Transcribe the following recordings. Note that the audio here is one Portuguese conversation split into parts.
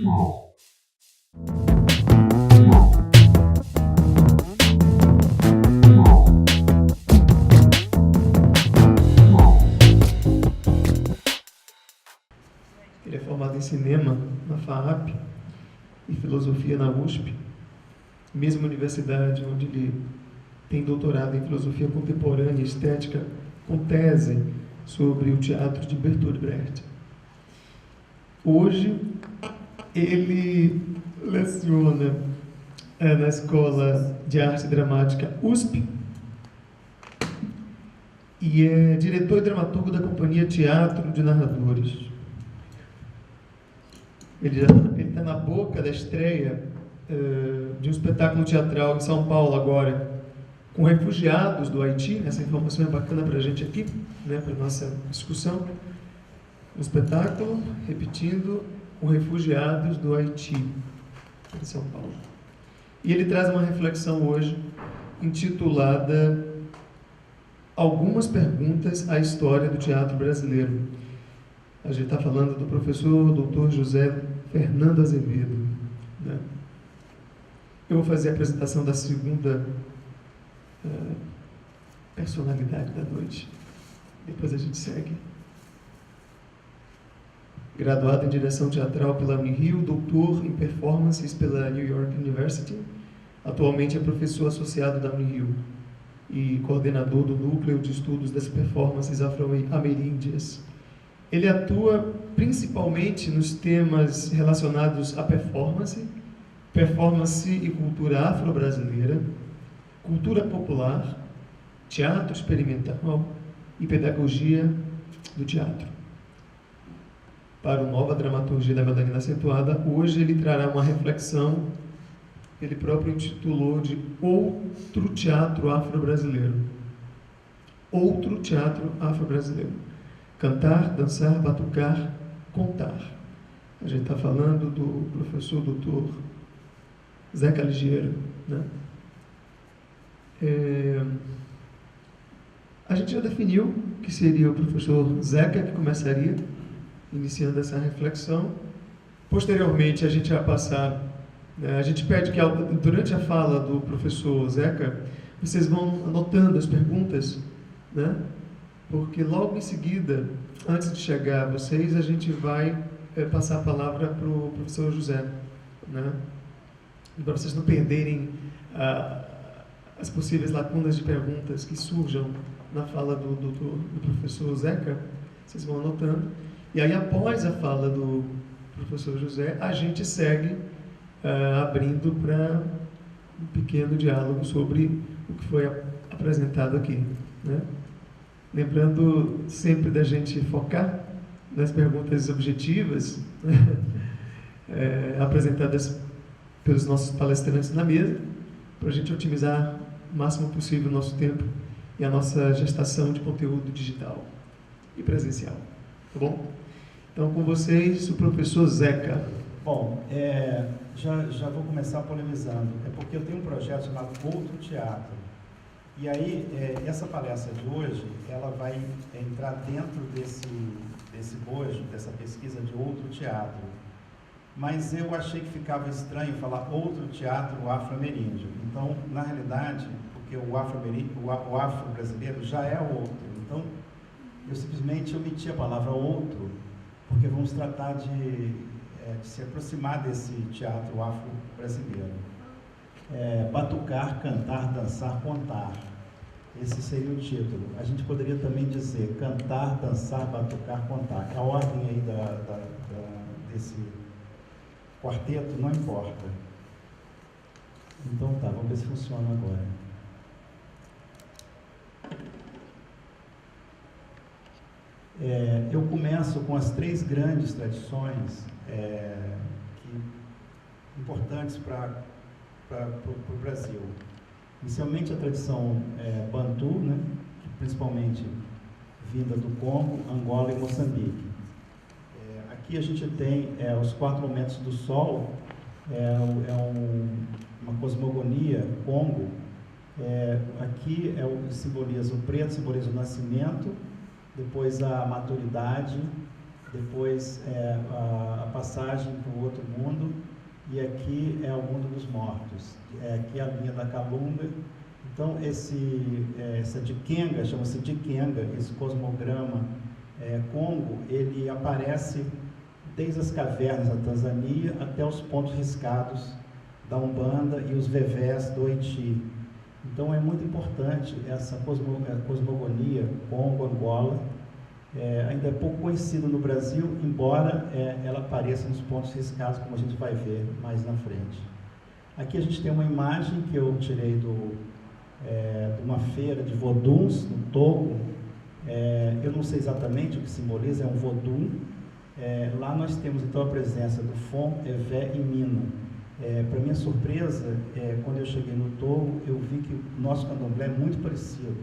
Ele é formado em cinema na FAAP e filosofia na USP, mesma universidade onde ele tem doutorado em filosofia contemporânea e estética, com tese sobre o teatro de Bertolt Brecht. Hoje, ele leciona na Escola de Arte Dramática USP e é diretor e dramaturgo da Companhia Teatro de Narradores. Ele está na boca da estreia de um espetáculo teatral em São Paulo agora, com refugiados do Haiti. Essa informação é bacana para a gente aqui, né, para a nossa discussão. Um espetáculo, repetindo, com refugiados do Haiti, em São Paulo. E ele traz uma reflexão hoje intitulada Algumas Perguntas à História do Teatro Brasileiro. A gente está falando do professor Dr. José Fernando Azevedo, né? Eu vou fazer a apresentação da segunda personalidade da noite. Depois a gente segue. Graduado em direção teatral pela Unirio, doutor em performances pela New York University. Atualmente é professor associado da Unirio e coordenador do Núcleo de Estudos das Performances Afro-Ameríndias. Ele atua principalmente nos temas relacionados à performance e cultura afro-brasileira, cultura popular, teatro experimental e pedagogia do teatro. Para o Nova Dramaturgia da Melanina Acentuada, hoje ele trará uma reflexão que ele próprio intitulou de Outro Teatro Afro-Brasileiro. Outro Teatro Afro-Brasileiro. Cantar, dançar, batucar, contar. A gente está falando do professor doutor Zeca Ligeiro, né? A gente já definiu que seria o professor Zeca que começaria, iniciando essa reflexão. Posteriormente, a gente vai passar... A gente pede que, durante a fala do professor Zeca, vocês vão anotando as perguntas, né? Porque logo em seguida, antes de chegar a vocês, a gente vai passar a palavra para o professor José, né? Para vocês não perderem as possíveis lacunas de perguntas que surjam na fala do professor Zeca, vocês vão anotando. E aí, após a fala do professor José, a gente segue abrindo para um pequeno diálogo sobre o que foi apresentado aqui, né? Lembrando sempre da gente focar nas perguntas objetivas, né? Apresentadas pelos nossos palestrantes na mesa, para a gente otimizar o máximo possível o nosso tempo e a nossa gestação de conteúdo digital e presencial. Tá bom? Então, com vocês, o professor Zeca. Bom, já vou começar polemizando. É porque eu tenho um projeto chamado Outro Teatro. E aí, essa palestra de hoje, ela vai entrar dentro desse bojo, dessa pesquisa de outro teatro. Mas eu achei que ficava estranho falar outro teatro afro-ameríndio. Então, na realidade, porque o afro-brasileiro já é outro. Então, eu simplesmente omiti a palavra outro, porque vamos tratar de se aproximar desse teatro afro-brasileiro. Batucar, cantar, dançar, contar. Esse seria o título. A gente poderia também dizer cantar, dançar, batucar, contar. A ordem aí desse quarteto não importa. Então tá, vamos ver se funciona agora. Eu começo com as três grandes tradições importantes para o Brasil. Inicialmente a tradição Bantu, né, principalmente vinda do Congo, Angola e Moçambique. Aqui a gente tem os 4 momentos do Sol, uma cosmogonia Congo. Aqui simboliza o preto, simboliza o nascimento, depois a maturidade, depois a passagem para o outro mundo, e aqui é o mundo dos mortos. Aqui é a linha da Calunga. Então, essa Dikenga, chama-se Dikenga, esse cosmograma Congo, ele aparece desde as cavernas da Tanzânia até os pontos riscados da Umbanda e os vevés do Haiti. Então, é muito importante essa cosmogonia Congo-Angola. Ainda é pouco conhecida no Brasil, embora ela apareça nos pontos riscados, como a gente vai ver mais na frente. Aqui a gente tem uma imagem que eu tirei de uma feira de voduns no Togo. Eu não sei exatamente o que simboliza, é um vodum. Lá nós temos então a presença do Fon, Evé e Mina. Para minha surpresa, quando eu cheguei no Togo, eu vi que o nosso candomblé é muito parecido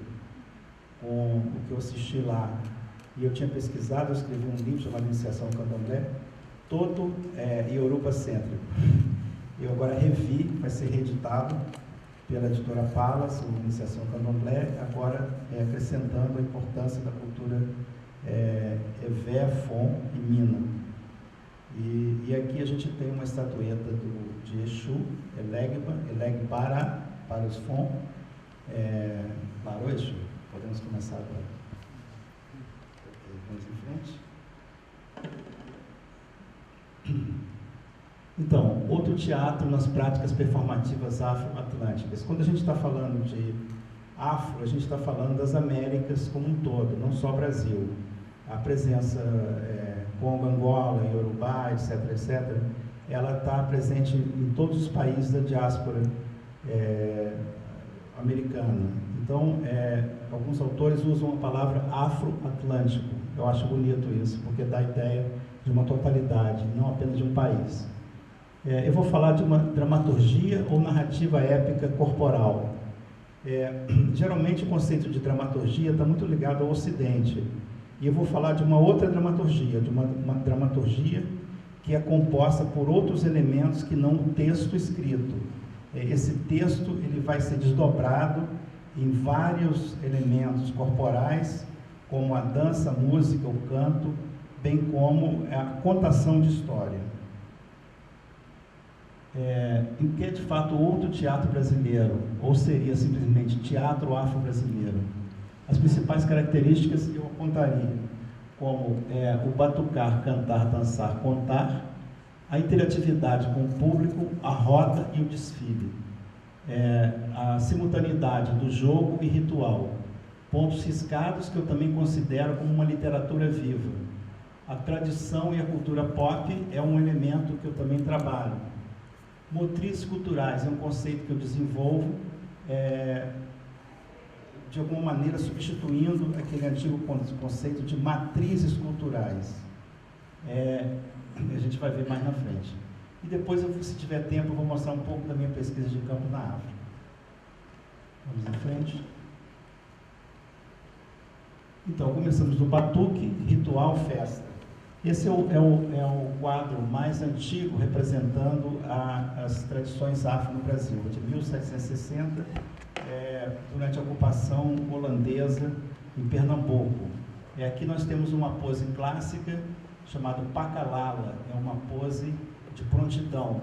com o que eu assisti lá. E eu tinha pesquisado, eu escrevi um livro chamado Iniciação ao Candomblé, todo Yoruba-cêntrico. Eu agora revi, vai ser reeditado pela editora Palas, o Iniciação ao Candomblé, agora acrescentando a importância da cultura Evé, Fon e Mina. E aqui a gente tem uma estatueta de Exu, Elegbará, para os Fon. Para o Exu, podemos começar agora. Vamos em frente. Então, outro teatro nas práticas performativas afro-atlânticas. Quando a gente está falando de afro, a gente está falando das Américas como um todo, não só Brasil. A presença Congo, Angola, Yorubá, etc., etc., ela está presente em todos os países da diáspora americana. Então, alguns autores usam a palavra afro-atlântico. Eu acho bonito isso, porque dá a ideia de uma totalidade, não apenas de um país. Eu vou falar de uma dramaturgia ou narrativa épica corporal. Geralmente o conceito de dramaturgia está muito ligado ao Ocidente. E eu vou falar de uma outra dramaturgia, de uma dramaturgia que é composta por outros elementos que não o texto escrito. Esse texto ele vai ser desdobrado em vários elementos corporais, como a dança, a música, o canto, bem como a contação de história. O que é de fato outro teatro brasileiro, ou seria simplesmente teatro afro-brasileiro? As principais características eu apontaria, como o batucar, cantar, dançar, contar, a interatividade com o público, a roda e o desfile, a simultaneidade do jogo e ritual, pontos riscados que eu também considero como uma literatura viva. A tradição e a cultura pop é um elemento que eu também trabalho. Motrizes culturais é um conceito que eu desenvolvo, de alguma maneira substituindo aquele antigo conceito de matrizes culturais. A gente vai ver mais na frente. E depois, se tiver tempo, eu vou mostrar um pouco da minha pesquisa de campo na África. Vamos em frente. Então, começamos do batuque, ritual, festa. Esse é o quadro mais antigo representando as tradições afro no Brasil, de 1760, durante a ocupação holandesa em Pernambuco. Aqui nós temos uma pose clássica chamada Pacalala, é uma pose de prontidão.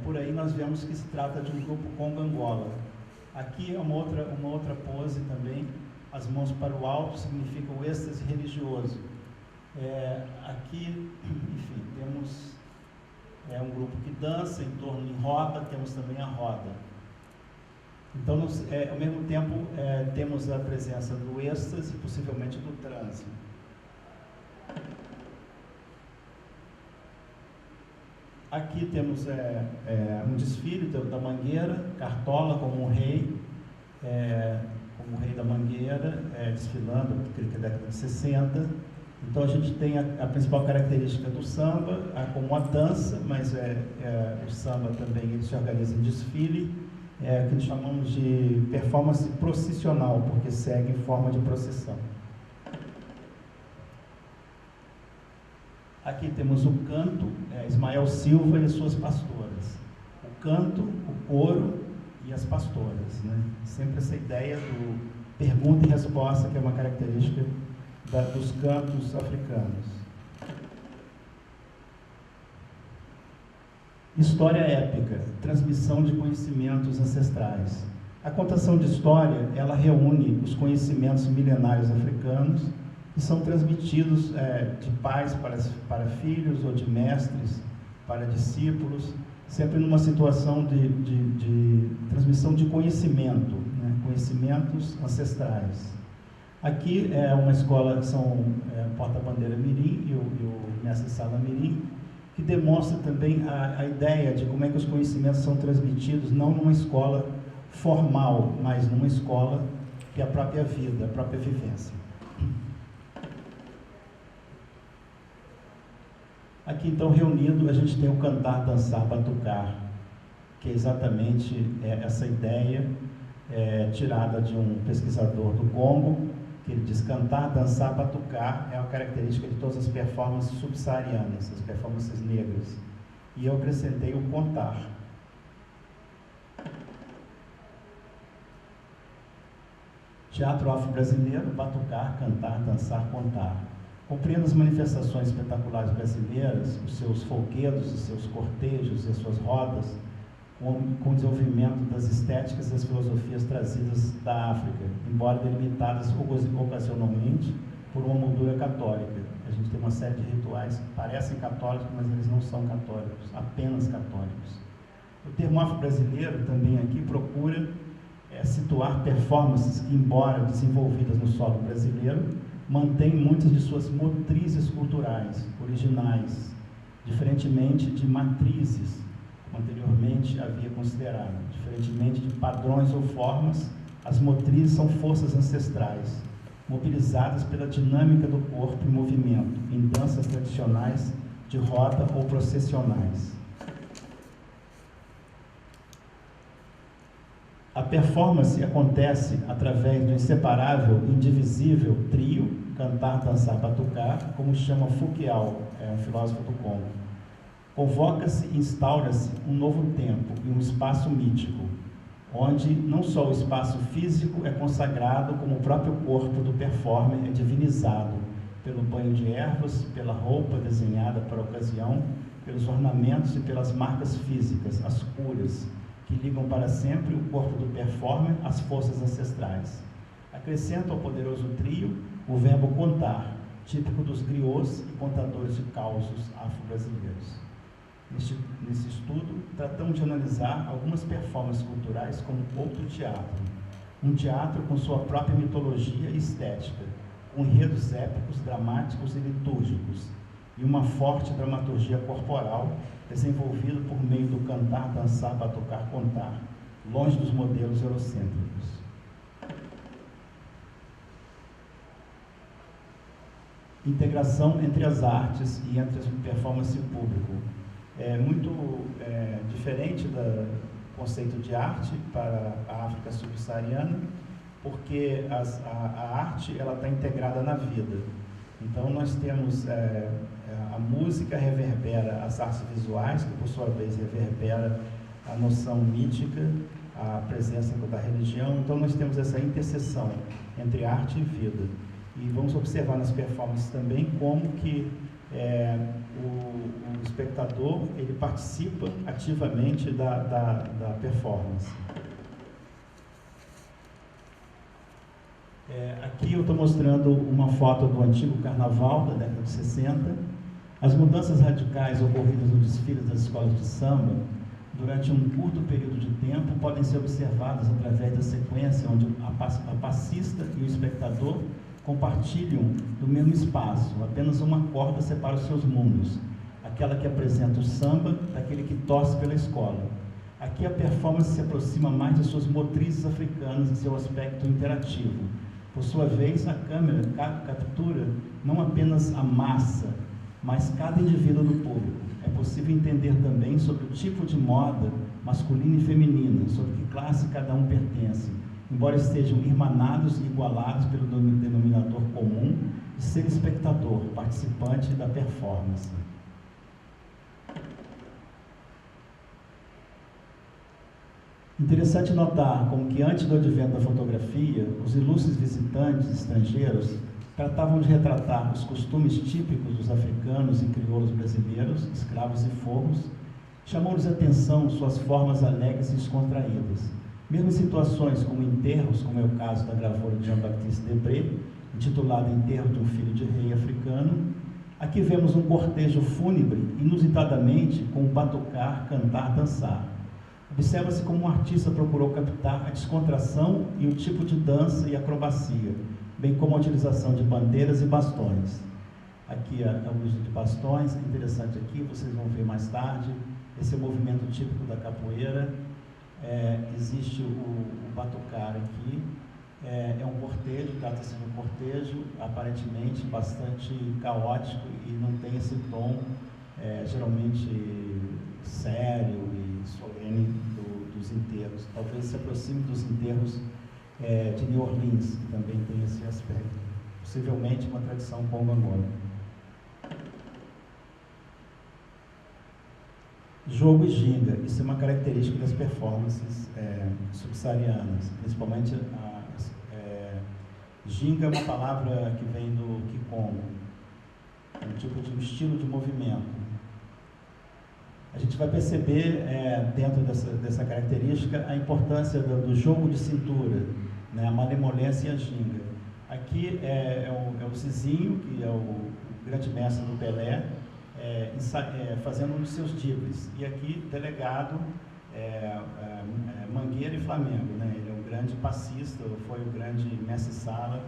Por aí nós vemos que se trata de um grupo Congo-Angola. Aqui é uma outra pose também, as mãos para o alto significa o êxtase religioso. Aqui, enfim, temos um grupo que dança em torno em roda, temos também a roda. Então, ao mesmo tempo, temos a presença do êxtase e possivelmente do transe. Aqui temos um desfile da Mangueira, Cartola como um rei da Mangueira, desfilando, creio que é década de 60. Então a gente tem a principal característica do samba, como a dança, mas o samba também ele se organiza em desfile, que nós chamamos de performance processional, porque segue em forma de procissão. Aqui temos o canto, Ismael Silva e as suas pastoras. O canto, o coro e as pastoras, né? Sempre essa ideia do pergunta e resposta, que é uma característica dos cantos africanos. História épica, transmissão de conhecimentos ancestrais. A contação de história, ela reúne os conhecimentos milenários africanos que são transmitidos de pais para filhos ou de mestres para discípulos, sempre numa situação de transmissão de conhecimento, né? Conhecimentos ancestrais. Aqui é uma escola que são Porta-Bandeira Mirim e o Mestre Sala Mirim, que demonstra também a ideia de como é que os conhecimentos são transmitidos, não numa escola formal, mas numa escola que é a própria vida, a própria vivência. Aqui, então, reunido, a gente tem o cantar, dançar, batucar, que é exatamente essa ideia tirada de um pesquisador do Congo, que ele diz: cantar, dançar, batucar é uma característica de todas as performances subsaarianas, as performances negras. E eu acrescentei o contar. Teatro afro-brasileiro, batucar, cantar, dançar, contar. Compreendo as manifestações espetaculares brasileiras, os seus folguedos, os seus cortejos e as suas rodas, com o desenvolvimento das estéticas e das filosofias trazidas da África, embora delimitadas ocasionalmente por uma moldura católica. A gente tem uma série de rituais que parecem católicos, mas eles não são católicos, apenas católicos. O termo afro-brasileiro também aqui procura situar performances que, embora desenvolvidas no solo brasileiro, mantêm muitas de suas motrizes culturais, originais, diferentemente de matrizes, como anteriormente havia considerado. Diferentemente de padrões ou formas, as motrizes são forças ancestrais, mobilizadas pela dinâmica do corpo em movimento, em danças tradicionais de roda ou processionais. A performance acontece através do inseparável, indivisível trio, cantar, dançar, batucar, como chama Fouquial, um filósofo do Congo. Convoca-se e instaura-se um novo tempo e um espaço mítico, onde não só o espaço físico é consagrado, como o próprio corpo do performer é divinizado, pelo banho de ervas, pela roupa desenhada para a ocasião, pelos ornamentos e pelas marcas físicas, as curas, que ligam para sempre o corpo do performer às forças ancestrais. Acrescenta ao poderoso trio o verbo contar, típico dos griots e contadores de causos afro-brasileiros. Nesse estudo, tratamos de analisar algumas performances culturais como outro teatro. Um teatro com sua própria mitologia e estética, com enredos épicos, dramáticos e litúrgicos, e uma forte dramaturgia corporal desenvolvida por meio do cantar, dançar, batucar, contar, longe dos modelos eurocêntricos. Integração entre as artes e entre as performances e o público. É muito diferente do conceito de arte para a África subsaariana, porque a arte está integrada na vida. Então, nós temos a música reverbera as artes visuais, que por sua vez reverbera a noção mítica, a presença da religião. Então, nós temos essa interseção entre arte e vida. E vamos observar nas performances também como que o espectador ele participa ativamente da performance. Aqui eu estou mostrando uma foto do antigo carnaval da década de 60. As mudanças radicais ocorridas no desfile das escolas de samba durante um curto período de tempo podem ser observadas através da sequência onde a passista e o espectador compartilham do mesmo espaço, apenas uma corda separa os seus mundos, aquela que apresenta o samba daquele que torce pela escola. Aqui a performance se aproxima mais de suas motrizes africanas e seu aspecto interativo. Por sua vez, a câmera captura não apenas a massa, mas cada indivíduo do público. É possível entender também sobre o tipo de moda masculina e feminina, sobre que classe cada um pertence, embora estejam irmanados e igualados pelo denominador comum de ser espectador, participante da performance. Interessante notar como que antes do advento da fotografia, os ilustres visitantes estrangeiros tratavam de retratar os costumes típicos dos africanos e crioulos brasileiros, escravos e forros, Chamam-lhes a atenção suas formas alegres e descontraídas. Mesmo em situações como enterros, como é o caso da gravura de Jean-Baptiste Debré, intitulada Enterro de um Filho de Rei Africano, aqui vemos um cortejo fúnebre, inusitadamente, com o batucar, cantar, dançar. Observa-se como um artista procurou captar a descontração e o tipo de dança e acrobacia, bem como a utilização de bandeiras e bastões. Aqui o uso de bastões, interessante aqui, vocês vão ver mais tarde. Esse é o movimento típico da capoeira. Existe o batucar aqui. É um cortejo, trata-se de um cortejo aparentemente bastante caótico e não tem esse tom geralmente sério e solene dos enterros. Talvez se aproxime dos enterros de New Orleans, que também tem esse aspecto. Possivelmente uma tradição congo-angola. Jogo e ginga, isso é uma característica das performances subsaarianas, principalmente ginga é uma palavra que vem do Kikongo, é um tipo de estilo de movimento. A gente vai perceber dentro dessa característica a importância do jogo de cintura, né, a malemolência e a ginga. Aqui é o Zizinho, que é o grande mestre do Pelé, fazendo um dos seus dribles. E aqui, delegado, Mangueira e Flamengo, né? Ele é um grande passista, foi o grande mestre-sala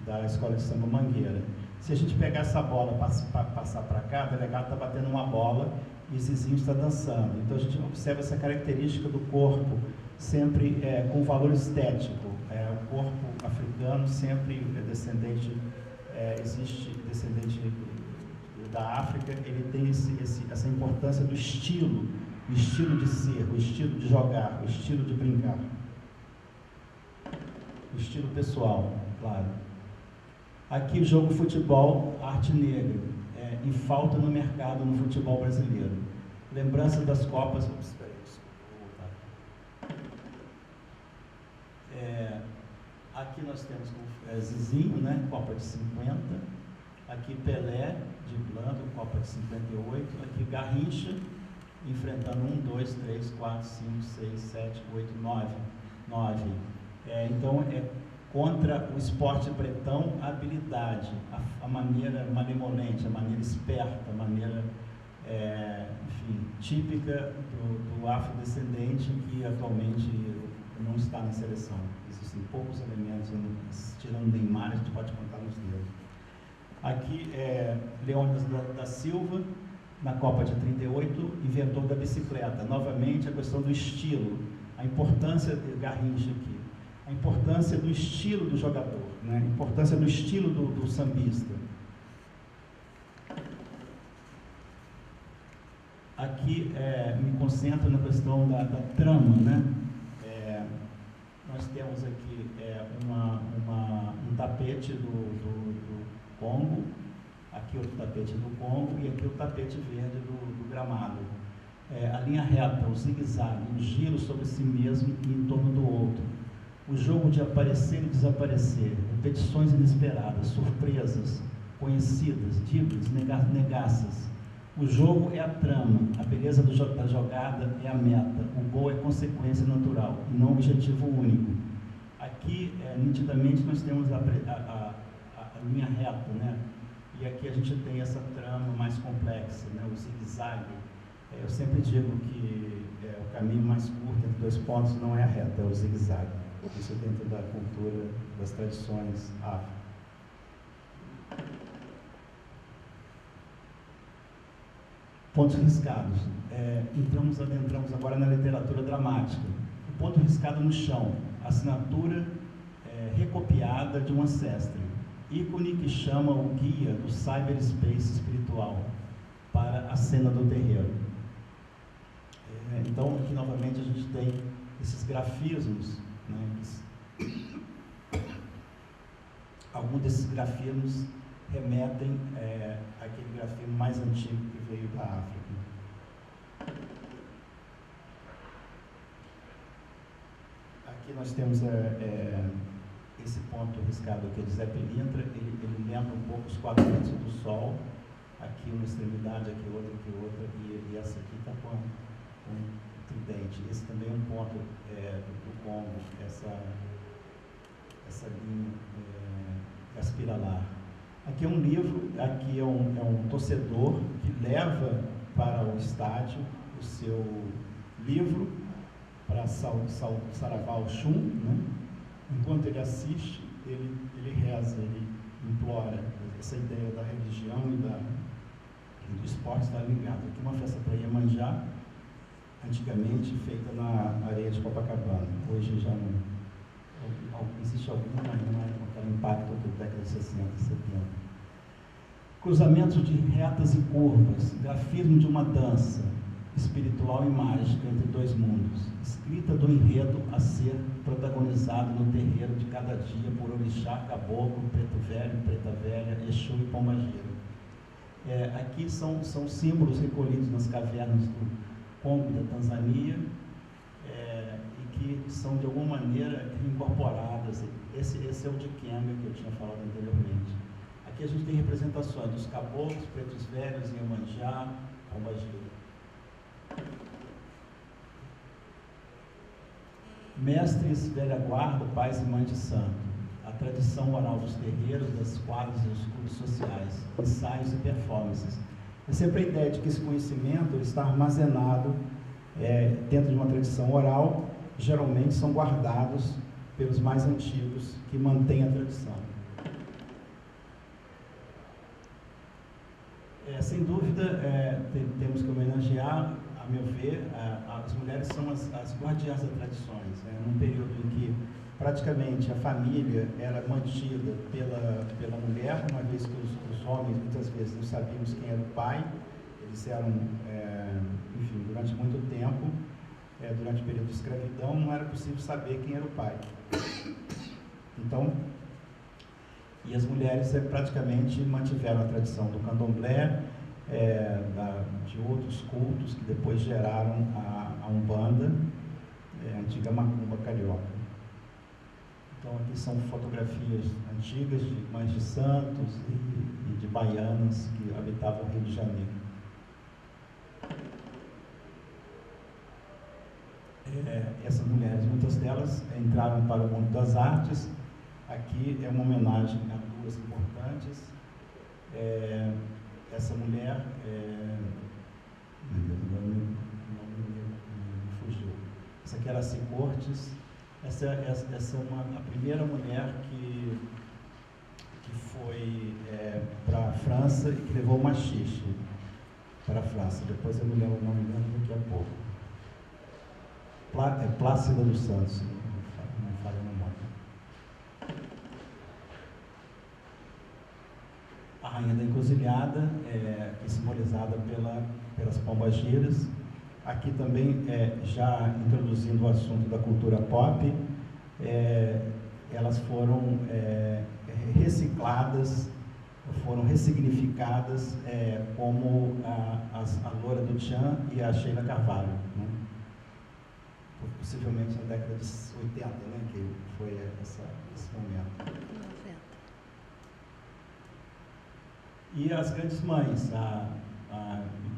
da Escola de Samba Mangueira. Se a gente pegar essa bola para passar para cá, o delegado está batendo uma bola e esse Zizinho está dançando. Então a gente observa essa característica do corpo, sempre com valor estético. O corpo africano sempre é descendente, existe descendente da África, ele tem essa importância do estilo, o estilo de ser, o estilo de jogar, o estilo de brincar. O estilo pessoal, claro. Aqui o jogo futebol, arte negra, em falta no mercado no futebol brasileiro. Lembrança das Copas. Aqui nós temos Zizinho, né, Copa de 50. Aqui Pelé, driblando, Copa de 58. Aqui Garrincha, enfrentando 1, 2, 3, 4, 5, 6, 7, 8, 9. Então, contra o esporte bretão, a habilidade, a maneira malemolente, a maneira esperta, a maneira, típica do afrodescendente que atualmente não está na seleção. Existem poucos elementos, tirando Neymar, a gente pode contar nos dedos. Aqui Leônidas da Silva, na Copa de 38, inventor da bicicleta. Novamente, a questão do estilo, a importância de Garrincha aqui, a importância do estilo do jogador, né? A importância do estilo do sambista. Aqui me concentro na questão da trama, né? Nós temos aqui um tapete do Congo, aqui outro tapete do Congo e aqui o tapete verde do gramado. A linha reta, o zigue-zague, o giro sobre si mesmo e em torno do outro. O jogo de aparecer e desaparecer, repetições inesperadas, surpresas, conhecidas, dribles, negaças. O jogo é a trama, a beleza da jogada é a meta, o gol é consequência natural e não objetivo único. Aqui, nitidamente, nós temos a linha reta, né? E aqui a gente tem essa trama mais complexa, né? O zigue-zague. Eu sempre digo que o caminho mais curto entre dois pontos não é a reta, é o zigue-zague. Isso é dentro da cultura, das tradições afro. Pontos riscados. Adentramos agora na literatura dramática. O ponto riscado no chão, assinatura recopiada de um ancestre. Ícone que chama o guia do cyberspace espiritual para a cena do terreiro. Então, aqui novamente a gente tem esses grafismos, né? Alguns desses grafismos remetem àquele grafismo mais antigo que veio da África. Aqui nós temos esse ponto riscado aqui de Zé Pilintra, ele lembra um pouco os quadrantes do Sol, aqui uma extremidade, aqui outra, e essa aqui está com tridente. Esse também é um ponto do Congo, essa linha aspiralar. Aqui é um livro, aqui é um torcedor que leva para o estádio o seu livro para Saravá Oxum, né? Enquanto ele assiste, ele reza, ele implora. Essa ideia da religião e do esporte está ligada. Aqui uma festa para Iemanjá, antigamente feita na areia de Copacabana. Hoje já não existe alguma, mas não é com aquele impacto da década de 60 e 70. Cruzamentos de retas e curvas, grafismo de uma dança espiritual e mágica entre dois mundos, escrita do enredo a ser protagonizado no terreiro de cada dia por orixá, caboclo, preto velho, preta velha, exu e pombagira. Aqui são símbolos recolhidos nas cavernas do Congo da Tanzânia, e que são de alguma maneira incorporadas. Esse é o de Kenga que eu tinha falado anteriormente. Aqui a gente tem representações dos caboclos, pretos velhos, Iemanjá, pombagira. Mestres, velha guarda, pais e mães de santo, a tradição oral dos terreiros, das quadras e dos clubes sociais, ensaios e performances. É sempre a ideia de que esse conhecimento está armazenado dentro de uma tradição oral, geralmente são guardados pelos mais antigos que mantêm a tradição. Sem dúvida, temos que homenagear, a meu ver, as mulheres são as guardiãs das tradições. Num período em que praticamente a família era mantida pela mulher, uma vez que os homens muitas vezes não sabíamos quem era o pai, eles eram, enfim, durante muito tempo, durante o período de escravidão, não era possível saber quem era o pai. Então, e as mulheres praticamente mantiveram a tradição do candomblé, de outros cultos que depois geraram a Umbanda, a antiga macumba carioca. Então aqui são fotografias antigas de mães de santos e de baianas que habitavam o Rio de Janeiro. Essas mulheres, muitas delas entraram para o mundo das artes. Aqui é uma homenagem a duas importantes. Essa mulher, não fugiu. Essa aqui era a Cê Cortes. Essa é a primeira mulher que foi para a França e que levou o machixe para a França. Depois eu me lembro o nome dela daqui a pouco. Plácida dos Santos, não me falha a memória. A Rainha da Encruzilhada, que é simbolizada pelas pombagiras. Aqui também, já introduzindo o assunto da cultura pop, elas foram recicladas, foram ressignificadas como a Loura do Tchan e a Sheila Carvalho, né? Possivelmente na década de 80, né, que foi esse momento. 90. E as grandes mães,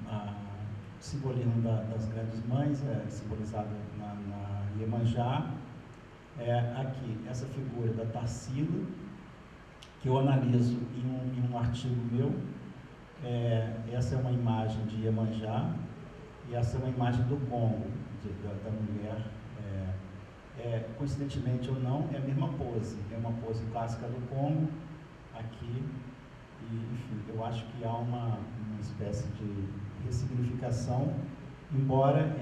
o simbolismo das grandes mães simbolizado na Iemanjá. Aqui, essa figura da Tarsila, que eu analiso em um artigo meu. Essa é uma imagem de Iemanjá e essa é uma imagem do Congo, da mulher. Coincidentemente ou não, é a mesma pose, é uma pose clássica do Congo, aqui, e enfim, eu acho que há uma espécie de ressignificação, embora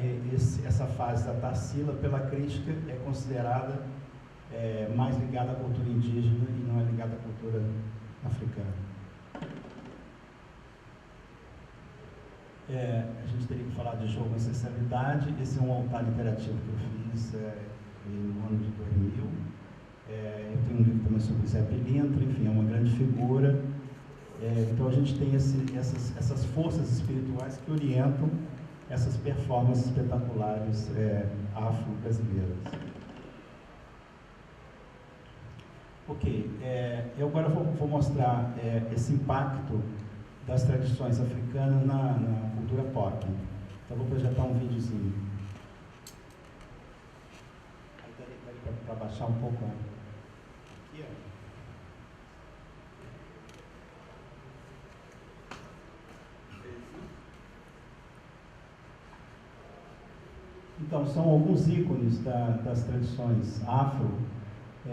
essa fase da Tarsila, pela crítica, é considerada mais ligada à cultura indígena e não é ligada à cultura africana. A gente teria que falar de jogo e ancestralidade. Esse é um altar interativo que eu fiz no ano de 2000. Eu tenho um livro também sobre Zé Pilintra, enfim, é uma grande figura. Então a gente tem essas forças espirituais que orientam essas performances espetaculares afro-brasileiras. Ok, eu agora vou mostrar esse impacto das tradições africanas na cultura pop. Então vou projetar um videozinho. Para baixar um pouco aqui, ó. Então, são alguns ícones das tradições afro.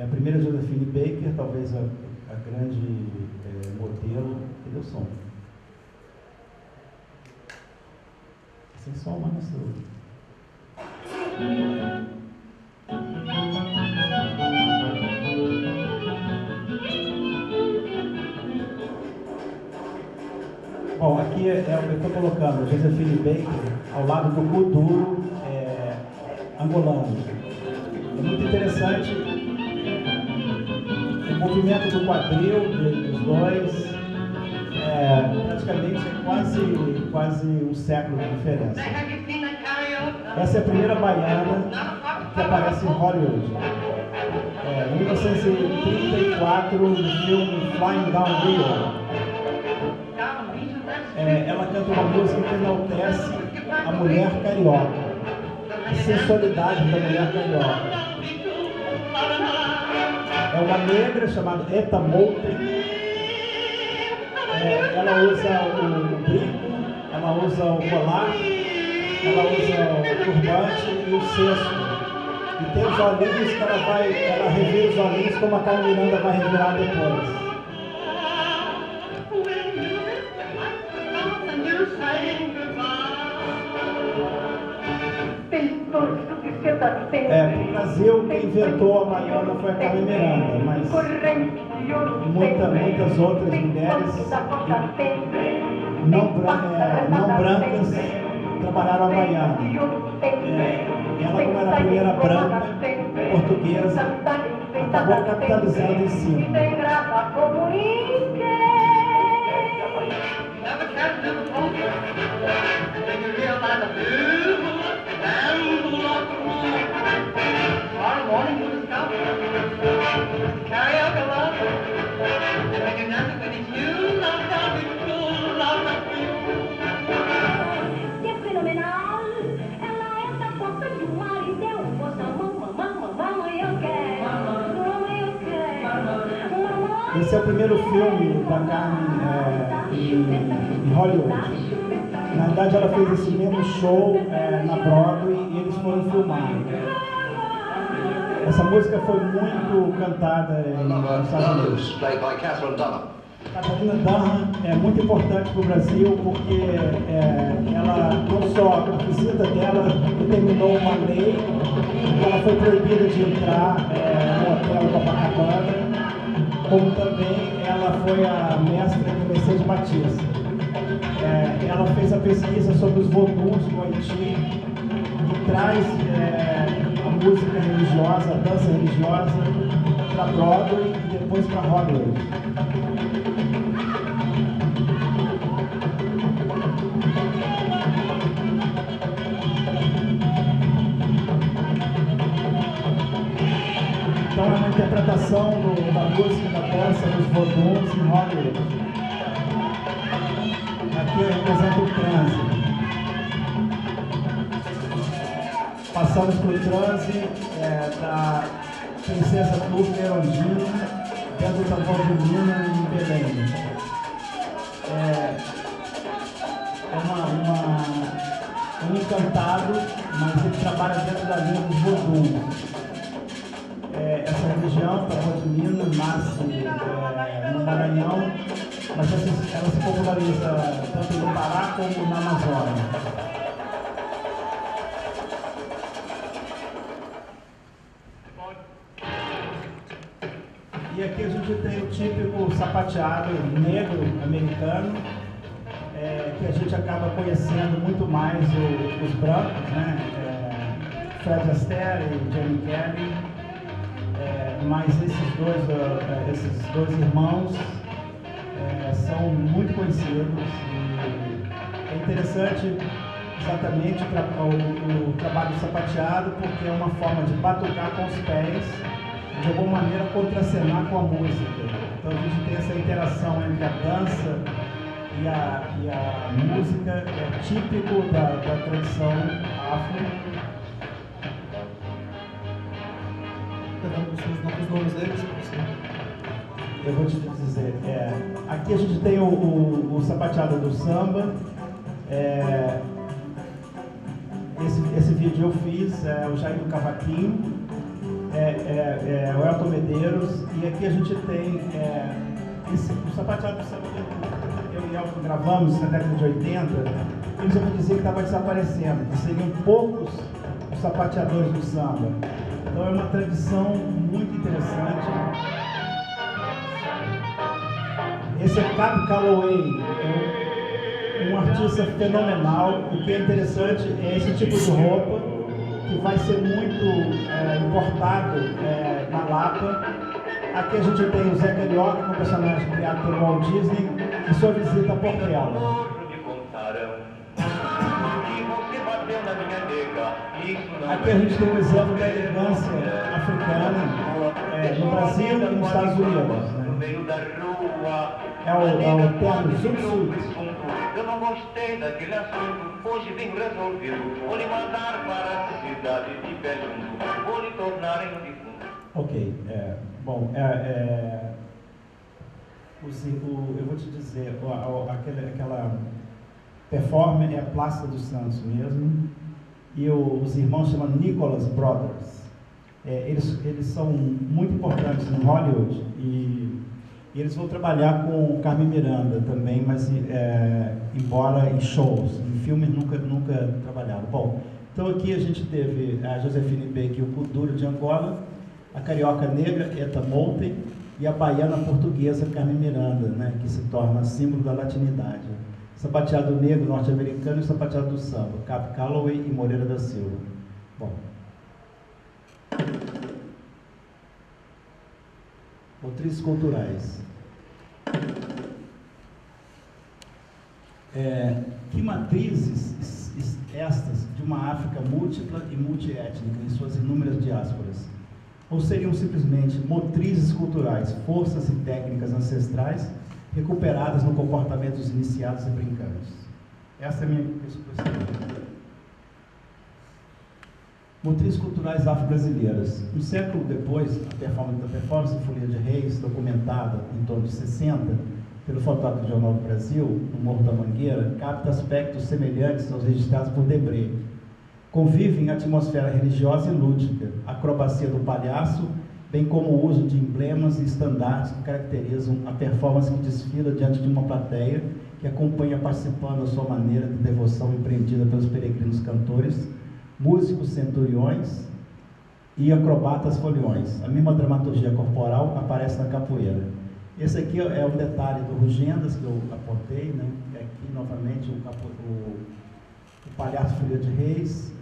A primeira é Josephine Baker, talvez a grande modelo. Cadê o som? Sem som, mas bom, aqui eu estou colocando Josephine Baker ao lado do Kuduro angolano. É muito interessante o movimento do quadril dos dois, praticamente é quase um século de diferença. Essa é a primeira baiana que aparece em Hollywood. Em 1934, no filme Flying Down Rio. Ela canta uma música que enaltece a mulher carioca, a sensualidade da mulher carioca. É uma negra chamada Etta Moulton. Ela usa o brinco, ela usa o colar, ela usa o turbante e o cesto. E tem os olhinhos que ela revira os olhinhos como a Carmen Miranda vai revirar depois. No Brasil, quem inventou a baiana foi a Carmen Miranda, mas muitas outras mulheres não brancas trabalharam a baiana. Ela, como era a primeira branca portuguesa, acabou capitalizando em cima. Esse é o primeiro filme da Carmen em Hollywood. Na verdade, ela fez esse mesmo show na Broadway e eles foram filmar. Essa música foi muito cantada nos Estados Unidos. Catharina Dunham é muito importante para o Brasil porque ela, não só a visita dela determinou uma lei que ela foi proibida de entrar no hotel Copacabana, como também ela foi a mestra de Mercedes Batista. Ela fez a pesquisa sobre os voduns no Haiti e traz a música religiosa, a dança religiosa para Broadway e depois para Hollywood. Então é uma interpretação da música, da dança, dos voduns em Hollywood. Aqui eu represento o transe. Passamos pelo transe da princesa Turca Ondina, dentro do tambor de Mina em Belém. Um encantado, mas ele trabalha dentro da linha dos voduns. Essa religião, tambor de Mina, nasce no Maranhão, mas ela se populariza tanto no Pará como na Amazônia. E aqui a gente tem o típico sapateado negro americano, que a gente acaba conhecendo muito mais os brancos, né? Fred Astaire e Johnny Kelly, mas esses dois irmãos são muito conhecidos. E é interessante exatamente o trabalho sapateado, porque é uma forma de batucar com os pés, de alguma maneira contracenar com a música. Então a gente tem essa interação entre a dança e a música é típico da tradição afro. Os nomes deles? Eu vou te dizer, aqui a gente tem o sapateado do samba. Esse vídeo eu fiz, o Jair do Cavaquinho, o Elton Medeiros, e aqui a gente tem o sapateado do samba que eu e Elton gravamos na década de 80, eles vão dizer que estava desaparecendo, que seriam poucos os sapateadores do samba. Então é uma tradição muito interessante. Esse é Cab Calloway, um artista fenomenal. O que é interessante é esse tipo de roupa que vai ser muito importado na Lapa. Aqui a gente tem o Zé Carioca, que é um personagem criado pelo Walt Disney, e sua visita a Portela. Aqui a gente tem um exemplo da elegância africana no Brasil e nos Estados Unidos. É o terno Zoot. Eu não gostei daquele assunto, hoje vim resolvido. Vou lhe mandar para a cidade de pé junto, vou lhe tornar em um defunto. Ok, bom, eu vou te dizer, aquela performance é a Praça dos Santos mesmo, e os irmãos chamam Nicholas Brothers. Eles são muito importantes no Hollywood, e eles vão trabalhar com o Carmen Miranda também, mas embora em shows, em filmes nunca trabalharam. Bom, então aqui a gente teve a Josefine Baker, o Kuduro de Angola, a carioca negra Eta Moulton e a baiana portuguesa Carmen Miranda, né, que se torna símbolo da latinidade. Sapateado negro norte-americano e sapateado do samba, Cab Calloway e Moreira da Silva. Bom. Motrizes culturais. Que matrizes estas de uma África múltipla e multiétnica em suas inúmeras diásporas? Ou seriam simplesmente motrizes culturais, forças e técnicas ancestrais recuperadas no comportamento dos iniciados e brincantes? Essa é a minha pressuposição. Motrizes culturais afro-brasileiras. Um século depois, a performance de Folia de Reis, documentada em torno de 60, pelo fotógrafo do Jornal do Brasil, no Morro da Mangueira, capta aspectos semelhantes aos registrados por Debré. Convivem a atmosfera religiosa e lúdica, a acrobacia do palhaço, bem como o uso de emblemas e estandartes que caracterizam a performance que desfila diante de uma plateia que acompanha participando à sua maneira de devoção empreendida pelos peregrinos cantores, músicos centuriões e acrobatas foliões. A mesma dramaturgia corporal aparece na capoeira. Esse aqui é um detalhe do Rugendas que eu apontei, né? Aqui novamente o palhaço Folia de Reis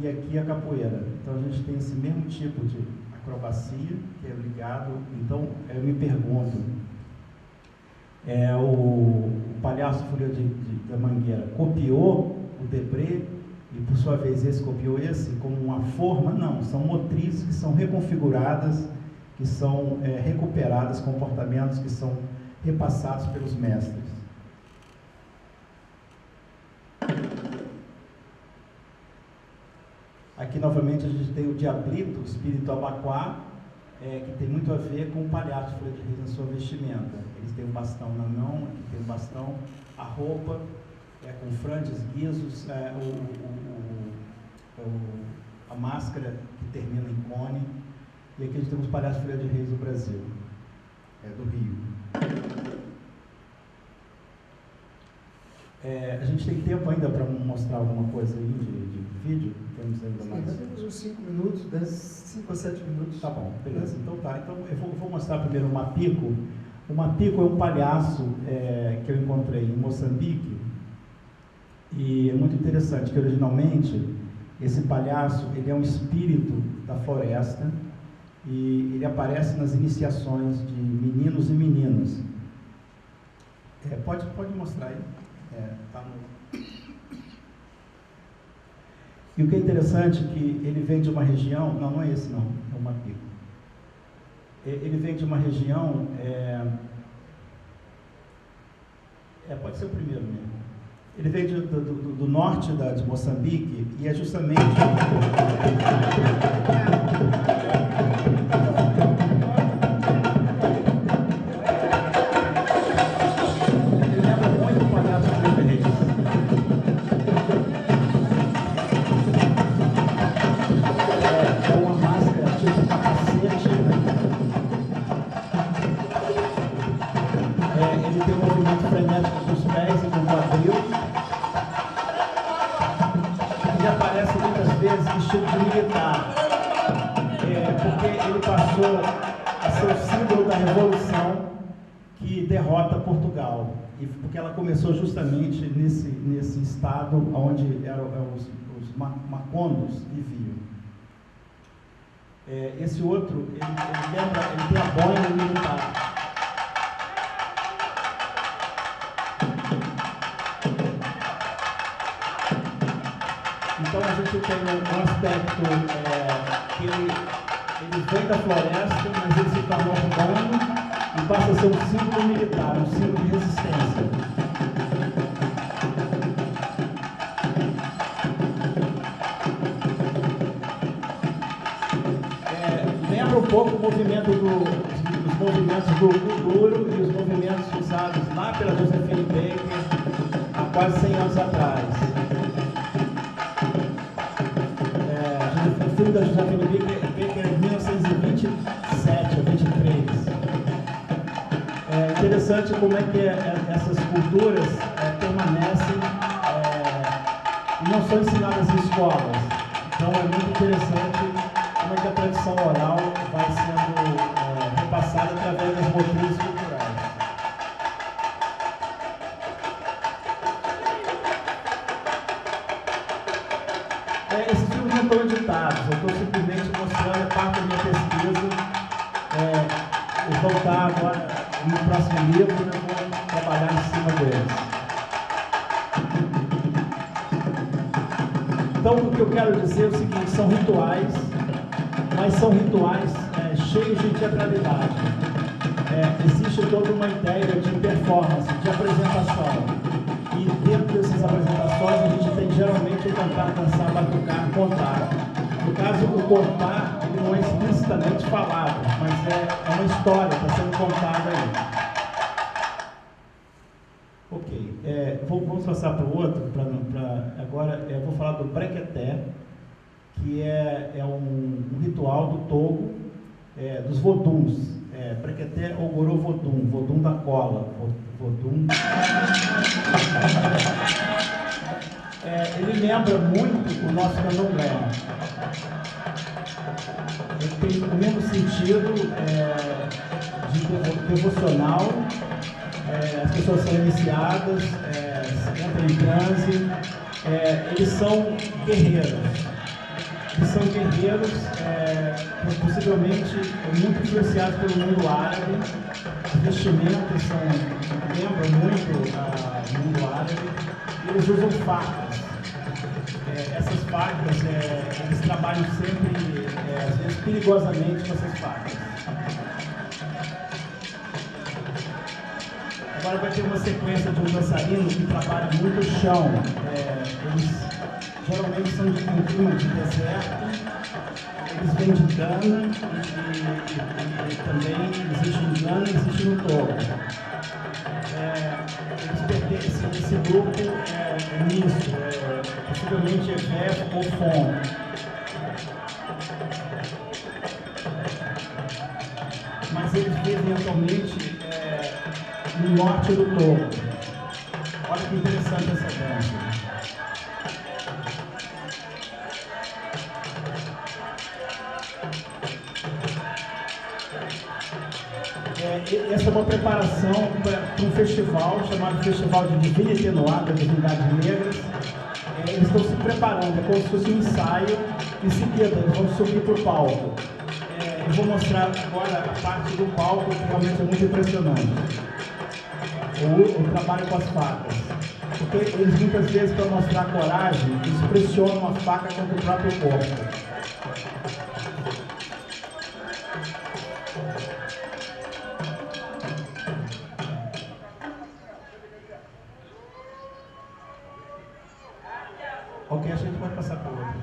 e aqui a capoeira. Então a gente tem esse mesmo tipo de acrobacia que é ligado. Então eu me pergunto, o palhaço Folia da Mangueira copiou o Debré e por sua vez esse copiou esse como uma forma? Não, são motrizes que são reconfiguradas, que são recuperadas, comportamentos que são repassados pelos mestres. Aqui novamente a gente tem o Diablito, o espírito abacuá, que tem muito a ver com o palhaço Folia de Reis na sua vestimenta. Eles têm um bastão na mão, aqui tem um bastão, a roupa com franjas, guizos, a máscara que termina em cone. E aqui a gente tem os palhaços Folia de Reis do Brasil, do Rio. A gente tem tempo ainda para mostrar alguma coisa aí de vídeo? Temos ainda mais? Ainda temos uns 5 minutos, 5 a 7 minutos. Tá bom, beleza. Então tá. Então eu vou mostrar primeiro o Mapico. O Mapico é um palhaço que eu encontrei em Moçambique. E é muito interessante que originalmente esse palhaço ele é um espírito da floresta e ele aparece nas iniciações de meninos e meninas. Pode mostrar aí. Tá no... E o que é interessante é que ele vem de uma região, não é esse não, é o Mapico. Ele vem de uma região Pode ser o primeiro mesmo. Ele veio do norte de Moçambique e é justamente... Ele lembra muito o palhaço do Felipe Reis. É uma máscara tipo capacete. Ele tem um movimento frenético dos pés e do quadril. Ele aparece muitas vezes vestido de militar, porque ele passou a ser o símbolo da revolução que derrota Portugal, e porque ela começou justamente nesse estado onde os macondos viviam. Esse outro, ele tem a boina militar. Então a gente tem um aspecto que ele vem da floresta, mas ele se tornou urbano e passa a ser um símbolo militar, um símbolo de resistência. Lembra um pouco o movimento os movimentos do Kuduro e os movimentos usados lá pela Josephine Baker há quase 100 anos atrás. O filme da Josephine Baker é de 1927 ou 23. É interessante como é que essas culturas permanecem e não são ensinadas em escolas. Então é muito interessante como é que a tradição oral vai sendo repassada através das motrizes culturais. Esses filmes não estão editados, eu estou simplesmente mostrando parte da minha pesquisa. Eles vão estar agora no próximo livro e eu vou trabalhar em cima deles. Então, o que eu quero dizer é o seguinte: são rituais, mas são rituais cheios de teatralidade. Existe toda uma ideia de performance, de apresentação. E dentro dessas apresentações a gente tem geralmente o cantar, dançar, batucar, contar. No caso, o contar ele não é explicitamente falado, mas é uma história que está sendo contada aí. Ok, vamos passar para o outro. Agora eu vou falar do brequeté, que é um ritual do Togo, dos voduns. Brequeté ou gorô vodum, vodum da cola, vodum. Ele lembra muito o nosso candomblé. Ele tem o mesmo sentido de devocional. As pessoas são iniciadas, entram em transe. Eles são guerreiros. Eles são guerreiros, possivelmente muito influenciados pelo mundo árabe. Os vestimentas lembram muito o mundo árabe. Eles usam facas. Essas facas, eles trabalham sempre, às vezes, perigosamente com essas facas. Agora vai ter uma sequência de um dançarino que trabalha muito o chão. Eles geralmente são de um clima de deserto. Eles vêm de Gana e também existe em Gana e existe no Togo. Eles pertencem, esse grupo é misto, possivelmente é Vef ou Fon. Mas eles vivem atualmente no norte do Togo. Olha que interessante essa dança. Essa é uma preparação para um festival chamado Festival de Divinité Noire, das Divindades Negras. Eles estão se preparando, é como se fosse um ensaio. Em seguida, eles vão subir para o palco. Eu vou mostrar agora a parte do palco, que realmente é muito impressionante. O trabalho com as facas. Porque eles muitas vezes, para mostrar coragem, eles pressionam a faca contra o próprio corpo. Ok, a gente pode passar para o outro.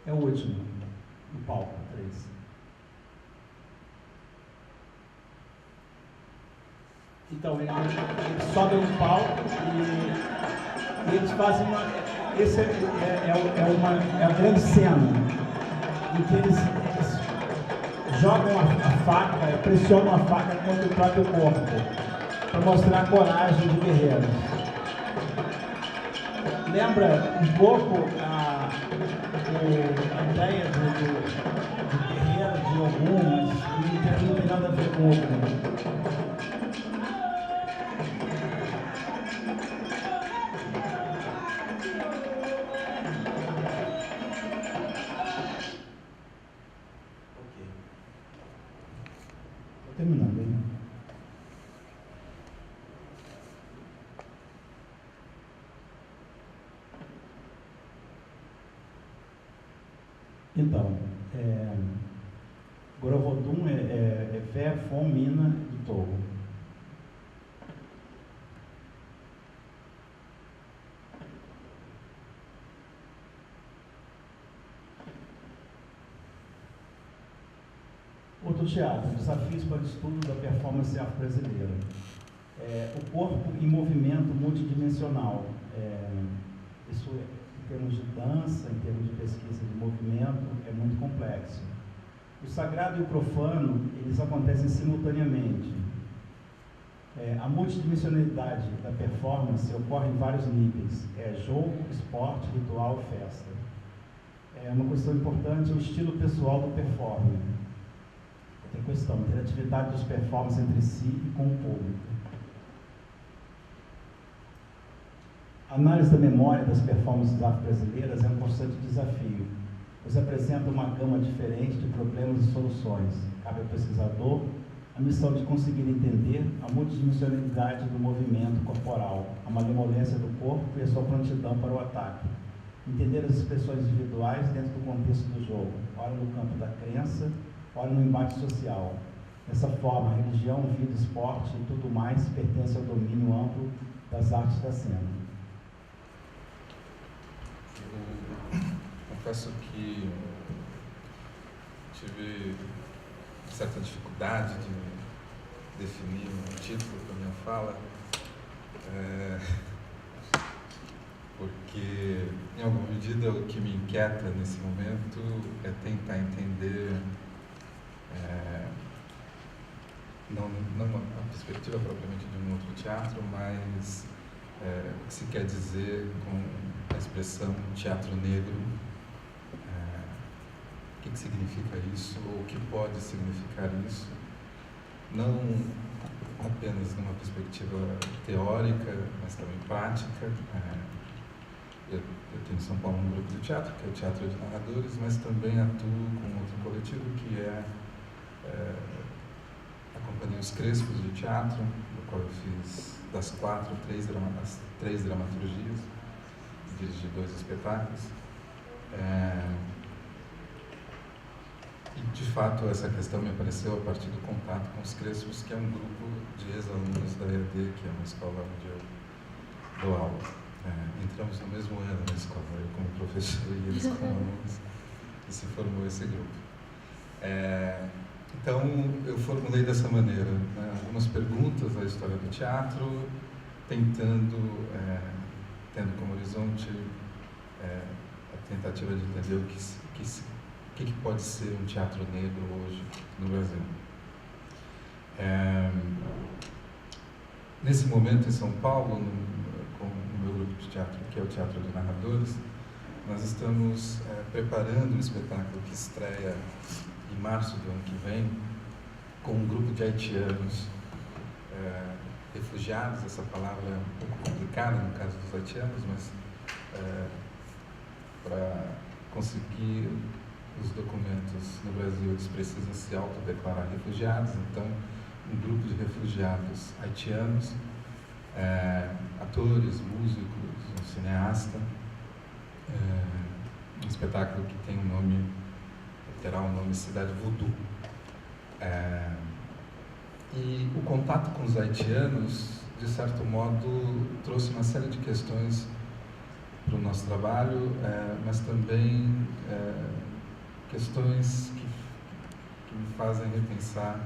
É o último, no palco, 3. Então, eles sobem no palco e eles fazem uma... Esse é a grande cena em que eles jogam a faca, pressionam a faca contra o próprio corpo, para mostrar a coragem de guerreiros. Lembra um pouco a ideia do guerreiro de Ogum, mas não tem nada a ver com Ogum. Terminando, hein? Então, Gorovodum é Fé, Fom, Mina e Togo. Outro teatro, desafios para o estudo da performance afro-brasileira. O corpo em movimento multidimensional. Isso, em termos de dança, em termos de pesquisa de movimento, é muito complexo. O sagrado e o profano, eles acontecem simultaneamente. A multidimensionalidade da performance ocorre em vários níveis. Jogo, esporte, ritual, festa. Uma questão importante é o estilo pessoal do performer. Tem questão, a interatividade dos performances entre si e com o público. A análise da memória das performances afro-brasileiras é um constante desafio, pois apresenta uma gama diferente de problemas e soluções. Cabe ao pesquisador a missão de conseguir entender a multidimensionalidade do movimento corporal, a malemolência do corpo e a sua prontidão para o ataque. Entender as expressões individuais dentro do contexto do jogo, ora no campo da crença, ora no embate social. Dessa forma, a religião, vida, esporte e tudo mais pertence ao domínio amplo das artes da cena. Eu confesso que tive certa dificuldade de definir um título para a minha fala, porque, em alguma medida, o que me inquieta nesse momento é tentar entender não uma perspectiva propriamente de um outro teatro, mas o que se quer dizer com a expressão teatro negro, o que significa isso, ou o que pode significar isso, não apenas numa perspectiva teórica, mas também prática. Eu tenho em São Paulo um grupo de teatro, que é o Teatro de Narradores, mas também atuo com outro coletivo, que é a Companhia Os Crespos de Teatro, do qual eu fiz das 3 dramaturgias, dirigi 2 espetáculos. E, de fato, essa questão me apareceu a partir do contato com os Crespos, que é um grupo de ex-alunos da EAD, que é uma escola onde eu dou aula. Entramos no mesmo ano na escola, eu como professor e eles como alunos, e se formou esse grupo. Então, eu formulei dessa maneira, algumas perguntas da história do teatro, tentando, tendo como horizonte a tentativa de entender o que pode ser um teatro negro hoje no Brasil. Nesse momento, em São Paulo, com o meu grupo de teatro, que é o Teatro de Narradores, nós estamos preparando um espetáculo que estreia em março do ano que vem, com um grupo de haitianos, refugiados. Essa palavra é um pouco complicada no caso dos haitianos, mas para conseguir os documentos no Brasil eles precisam se autodeclarar refugiados. Então, um grupo de refugiados haitianos, atores, músicos, um cineasta, um espetáculo que tem um nome, terá o nome Cidade Voodoo. E o contato com os haitianos, de certo modo, trouxe uma série de questões para o nosso trabalho, mas também questões que me fazem repensar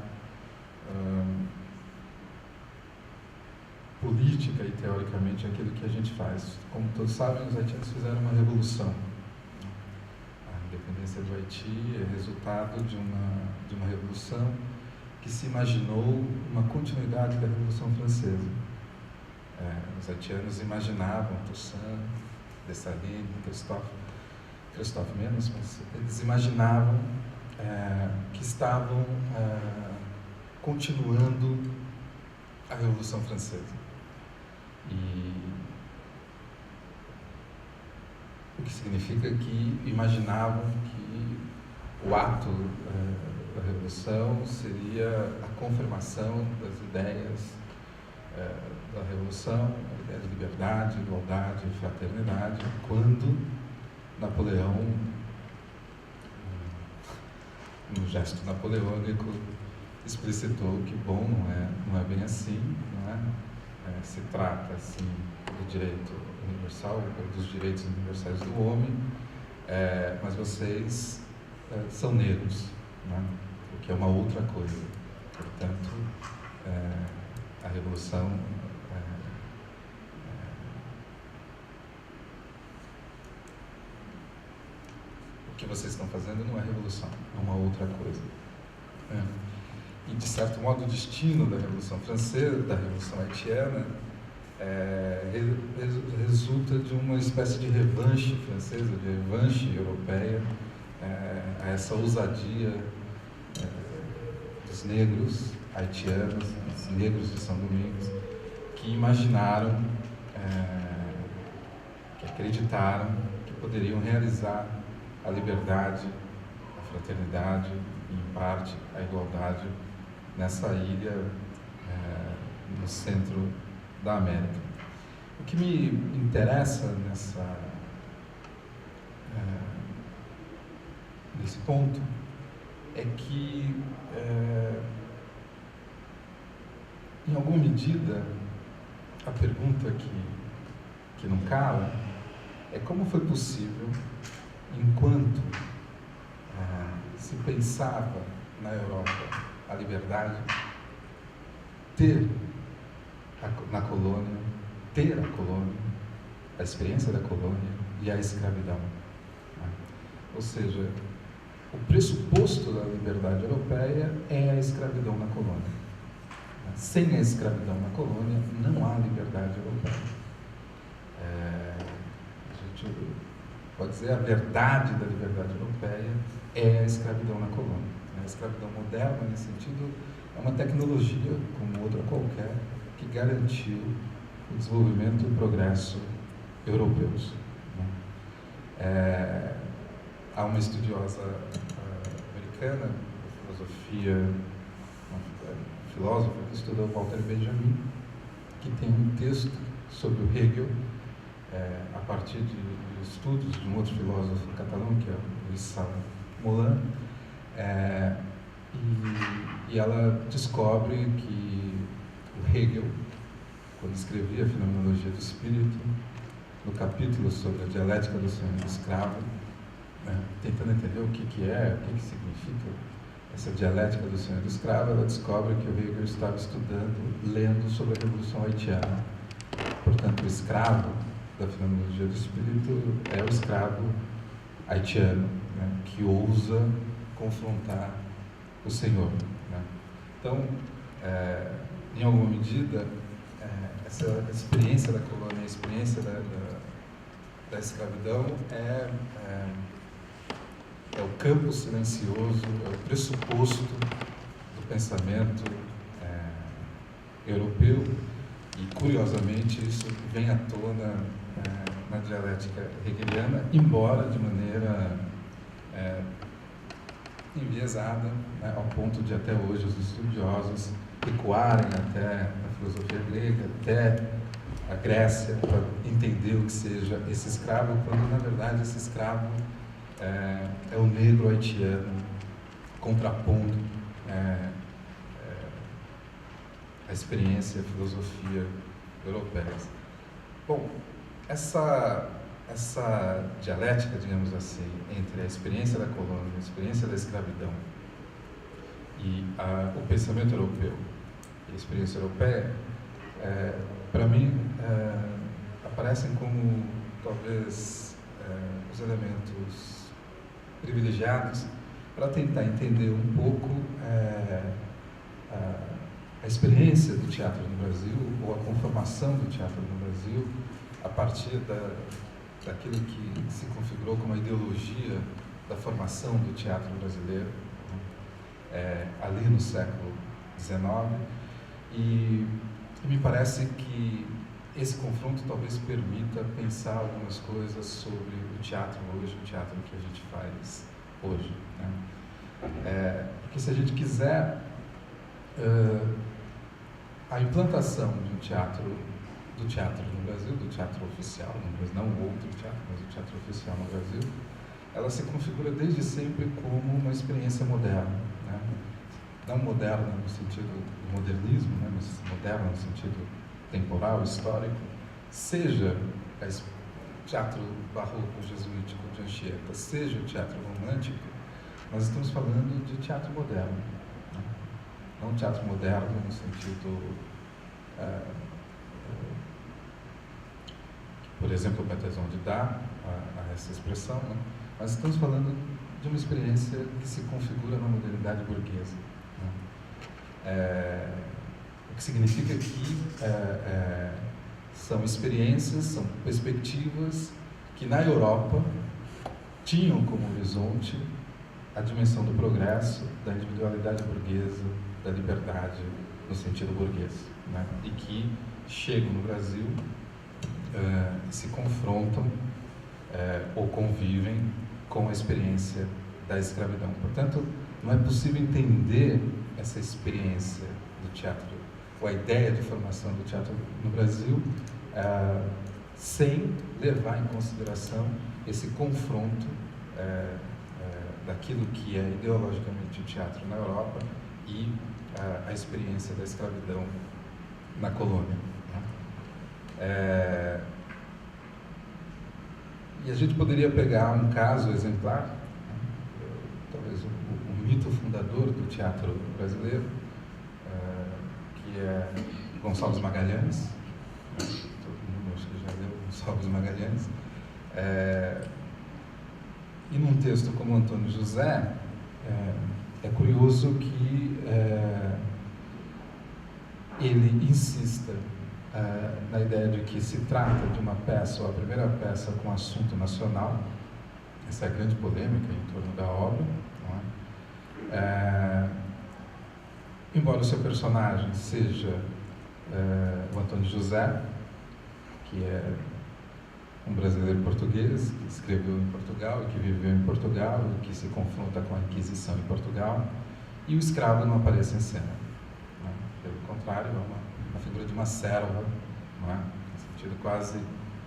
política e teoricamente aquilo que a gente faz. Como todos sabem, os haitianos fizeram uma revolução. A independência do Haiti é resultado de uma revolução que se imaginou uma continuidade da Revolução Francesa. Os haitianos imaginavam Toussaint, Dessalines, Christophe menos, mas eles imaginavam que estavam continuando a Revolução Francesa. E o que significa que imaginavam que o ato da Revolução seria a confirmação das ideias da Revolução, a ideia de liberdade, igualdade, fraternidade, quando Napoleão, no gesto napoleônico, explicitou que, bom, não é bem assim, não é? Se trata, assim, do direito universal, dos direitos universais do homem, mas vocês são negros, né? O que é uma outra coisa. Portanto, a Revolução o que vocês estão fazendo não é revolução, é uma outra coisa. E, de certo modo, o destino da Revolução Francesa, da Revolução Haitiana, resulta de uma espécie de revanche francesa, de revanche europeia, a essa ousadia dos negros haitianos, dos negros de São Domingos, que imaginaram, que acreditaram que poderiam realizar a liberdade, a fraternidade e, em parte, a igualdade nessa ilha no centro da América. O que me interessa nesse ponto é que, em alguma medida, a pergunta que não cala é como foi possível, enquanto se pensava na Europa a liberdade, ter na colônia, ter a colônia, a experiência da colônia e a escravidão. Ou seja, o pressuposto da liberdade europeia é a escravidão na colônia. Sem a escravidão na colônia, não há liberdade europeia. A gente pode dizer a verdade da liberdade europeia é a escravidão na colônia. A escravidão moderna, nesse sentido, é uma tecnologia, como outra qualquer, que garantiu o desenvolvimento e o progresso europeus. Há uma estudiosa americana de filosofia, uma filósofa que estudou Walter Benjamin, que tem um texto sobre o Hegel, a partir de estudos de um outro filósofo catalão, que é o Luís Sala Molan, e ela descobre que o Hegel, quando escrevia a Fenomenologia do Espírito, no capítulo sobre a dialética do sonho do escravo, tentando entender o que significa essa dialética do sonho do escravo, ela descobre que o Hegel estava estudando, lendo sobre a Revolução Haitiana. Portanto, o escravo da Fenomenologia do Espírito é o escravo haitiano, que ousa confrontar o Senhor. Então, em alguma medida, essa experiência da colônia, a experiência da escravidão é o campo silencioso, é o pressuposto do pensamento europeu, e, curiosamente, isso vem à tona na dialética hegeliana, embora de maneira enviesada, ao ponto de até hoje os estudiosos recuarem até a filosofia grega, até a Grécia, para entender o que seja esse escravo, quando, na verdade, esse escravo é o negro haitiano, contrapondo a experiência e a filosofia europeias. Bom, essa dialética, digamos assim, entre a experiência da colônia, a experiência da escravidão e o pensamento europeu e a experiência europeia, para mim, aparecem como talvez os elementos privilegiados para tentar entender um pouco a experiência do teatro no Brasil, ou a conformação do teatro no Brasil, a partir daquilo que se configurou como a ideologia da formação do teatro brasileiro, ali no século XIX. E me parece que esse confronto talvez permita pensar algumas coisas sobre o teatro hoje, o teatro que a gente faz hoje, né? Porque se a gente quiser a implantação de do teatro no Brasil, do teatro oficial no Brasil, não o outro teatro, mas o teatro oficial no Brasil, ela se configura desde sempre como uma experiência moderna, né? Não moderna no sentido do modernismo, né? Mas moderna no sentido temporal, histórico, seja o teatro barroco jesuítico de Anchieta, seja o teatro romântico, nós estamos falando de teatro moderno, né? Não teatro moderno no sentido que, por exemplo, o Peterson dá a essa expressão, né? Mas estamos falando de uma experiência que se configura na modernidade burguesa, né? O que significa que são experiências, são perspectivas que na Europa tinham como horizonte a dimensão do progresso, da individualidade burguesa, da liberdade no sentido burguês, né? E que chegam no Brasil e se confrontam ou convivem com a experiência da escravidão. Portanto, não é possível entender essa experiência do teatro, ou a ideia de formação do teatro no Brasil, sem levar em consideração esse confronto daquilo que é ideologicamente o teatro na Europa e a experiência da escravidão na colônia, né? E a gente poderia pegar um caso exemplar, né? Talvez o mito fundador do teatro brasileiro, que é Gonçalves Magalhães, né? Todo mundo acho que já leu Gonçalves Magalhães, e num texto como Antônio José, é curioso que ele insista na ideia de que se trata de uma peça, ou a primeira peça com assunto nacional. Essa é a grande polêmica em torno da obra, não é? Embora o seu personagem seja o Antônio José, que é um brasileiro português, que escreveu em Portugal e que viveu em Portugal e que se confronta com a Inquisição em Portugal, e o escravo não aparece em cena, né? Pelo contrário, é uma figura de uma serva, não é? No sentido quase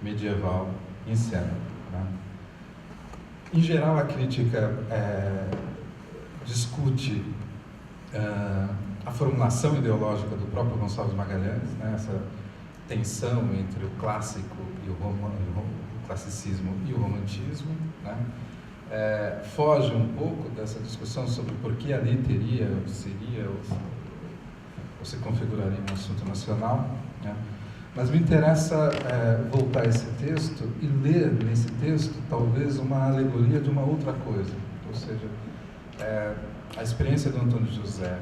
medieval, em cena, né? Em geral, a crítica discute a formulação ideológica do próprio Gonçalves Magalhães, né? Essa tensão entre o clássico e o classicismo e o romantismo, né? Foge um pouco dessa discussão sobre por que ali teria, seria ou se configuraria um assunto nacional, né? Mas me interessa voltar a esse texto e ler nesse texto talvez uma alegoria de uma outra coisa, ou seja, a experiência do Antônio José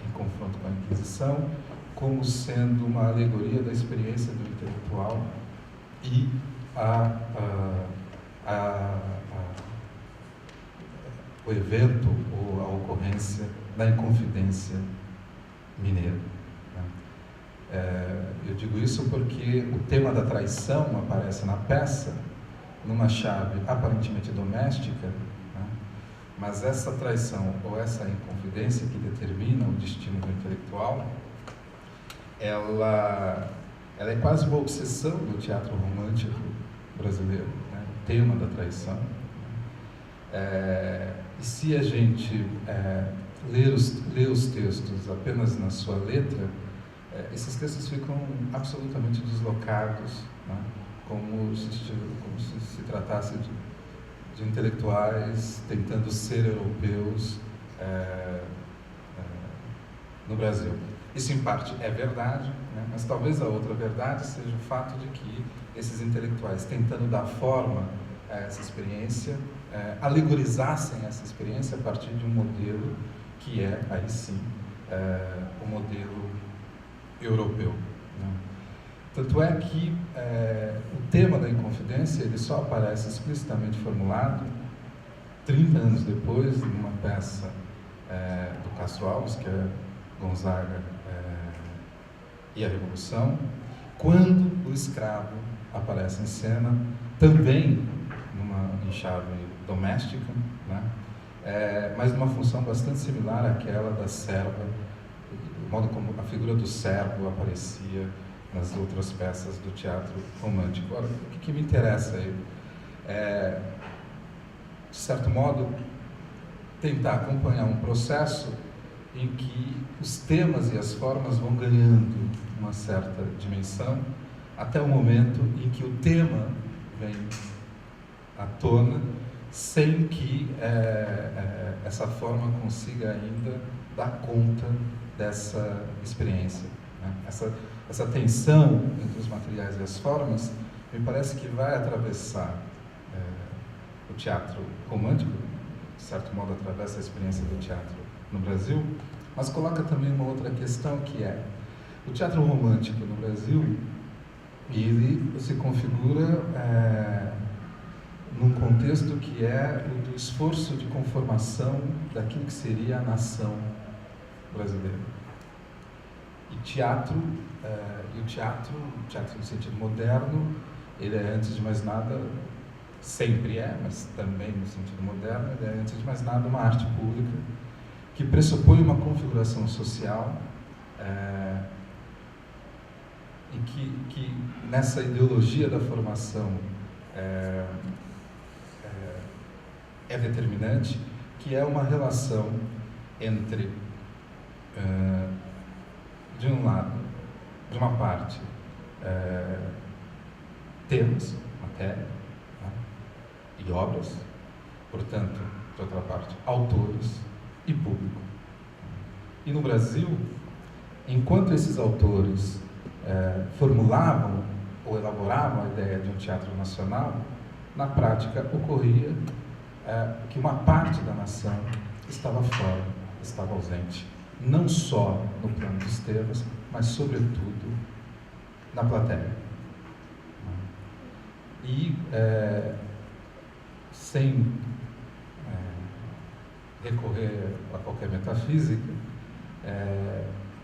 em confronto com a Inquisição como sendo uma alegoria da experiência do intelectual e o evento ou a ocorrência da Inconfidência mineira, né? Eu digo isso porque o tema da traição aparece na peça numa chave aparentemente doméstica, né? Mas essa traição ou essa inconfidência que determina o destino do intelectual, ela é quase uma obsessão do teatro romântico brasileiro, né? O tema da traição. E se a gente ler os textos apenas na sua letra, esses textos ficam absolutamente deslocados, né? Como se tratasse de intelectuais tentando ser europeus no Brasil. Isso, em parte, é verdade, né? Mas talvez a outra verdade seja o fato de que esses intelectuais, tentando dar forma a essa experiência, alegorizassem essa experiência a partir de um modelo que é, aí sim, o modelo europeu, né? Tanto é que o tema da Inconfidência ele só aparece explicitamente formulado 30 anos depois, numa peça do Castro Alves, que é Gonzaga e a Revolução, quando o escravo aparece em cena, também em chave doméstica, né? Mas numa função bastante similar àquela da serva, o modo como a figura do servo aparecia nas outras peças do teatro romântico. Ora, o que me interessa aí é, de certo modo, tentar acompanhar um processo em que os temas e as formas vão ganhando uma certa dimensão até o momento em que o tema vem à tona sem que essa forma consiga ainda dar conta dessa experiência, né? Essa tensão entre os materiais e as formas me parece que vai atravessar o teatro romântico, de certo modo atravessa a experiência do teatro no Brasil, mas coloca também uma outra questão que é o teatro romântico no Brasil, ele se configura num contexto que é o do esforço de conformação daquilo que seria a nação brasileira. E o teatro no sentido moderno, ele é, antes de mais nada, sempre mas também no sentido moderno, ele é, antes de mais nada, uma arte pública que pressupõe uma configuração social e que nessa ideologia da formação é determinante, que é uma relação entre, de um lado, de uma parte, temas, matéria, né, e obras, portanto, de outra parte, autores e público. E no Brasil, enquanto esses autores formulavam ou elaboravam a ideia de um teatro nacional, na prática ocorria que uma parte da nação estava fora, estava ausente, não só no plano dos temas, mas sobretudo na plateia. E sem recorrer a qualquer metafísica,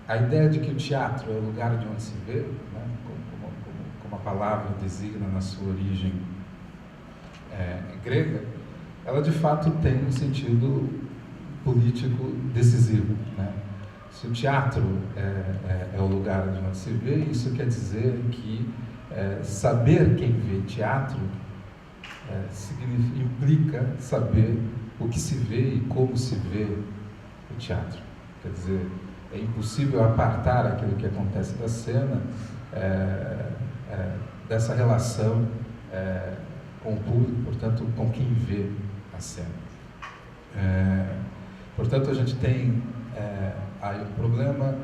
a ideia de que o teatro é o lugar de onde se vê, né, como a palavra designa na sua origem grega, ela de fato tem um sentido político decisivo, né? Se o teatro é o lugar de onde se vê, isso quer dizer que saber quem vê teatro implica saber o que se vê e como se vê o teatro. Quer dizer, é impossível apartar aquilo que acontece da cena dessa relação com o público, portanto, com quem vê a cena. Portanto, a gente tem aí um problema,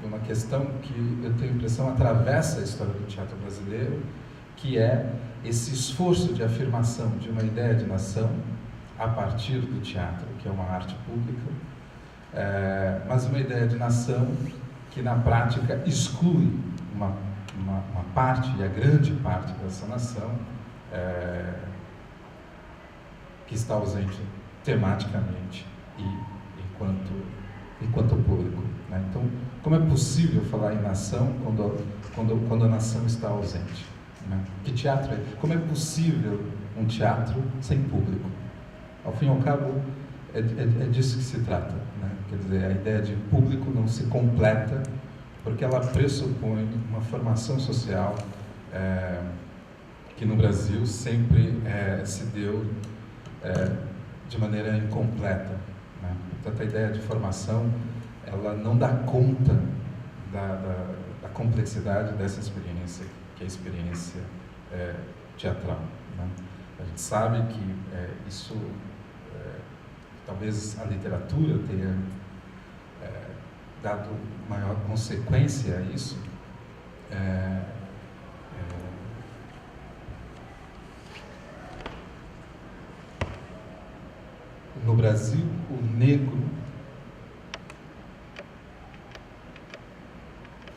uma questão que eu tenho a impressão atravessa a história do teatro brasileiro, que é esse esforço de afirmação de uma ideia de nação a partir do teatro, que é uma arte pública, mas uma ideia de nação que na prática exclui uma parte, e a grande parte dessa nação, que está ausente tematicamente e enquanto público, né? Então, como é possível falar em nação quando a nação está ausente, né? Que teatro é? Como é possível um teatro sem público? Ao fim e ao cabo, é disso que se trata, né? Quer dizer, a ideia de público não se completa porque ela pressupõe uma formação social que no Brasil sempre se deu de maneira incompleta, né? Portanto, a ideia de formação ela não dá conta da complexidade dessa experiência, que é a experiência teatral, né? A gente sabe que isso, talvez a literatura tenha dado maior consequência a isso. No Brasil, o negro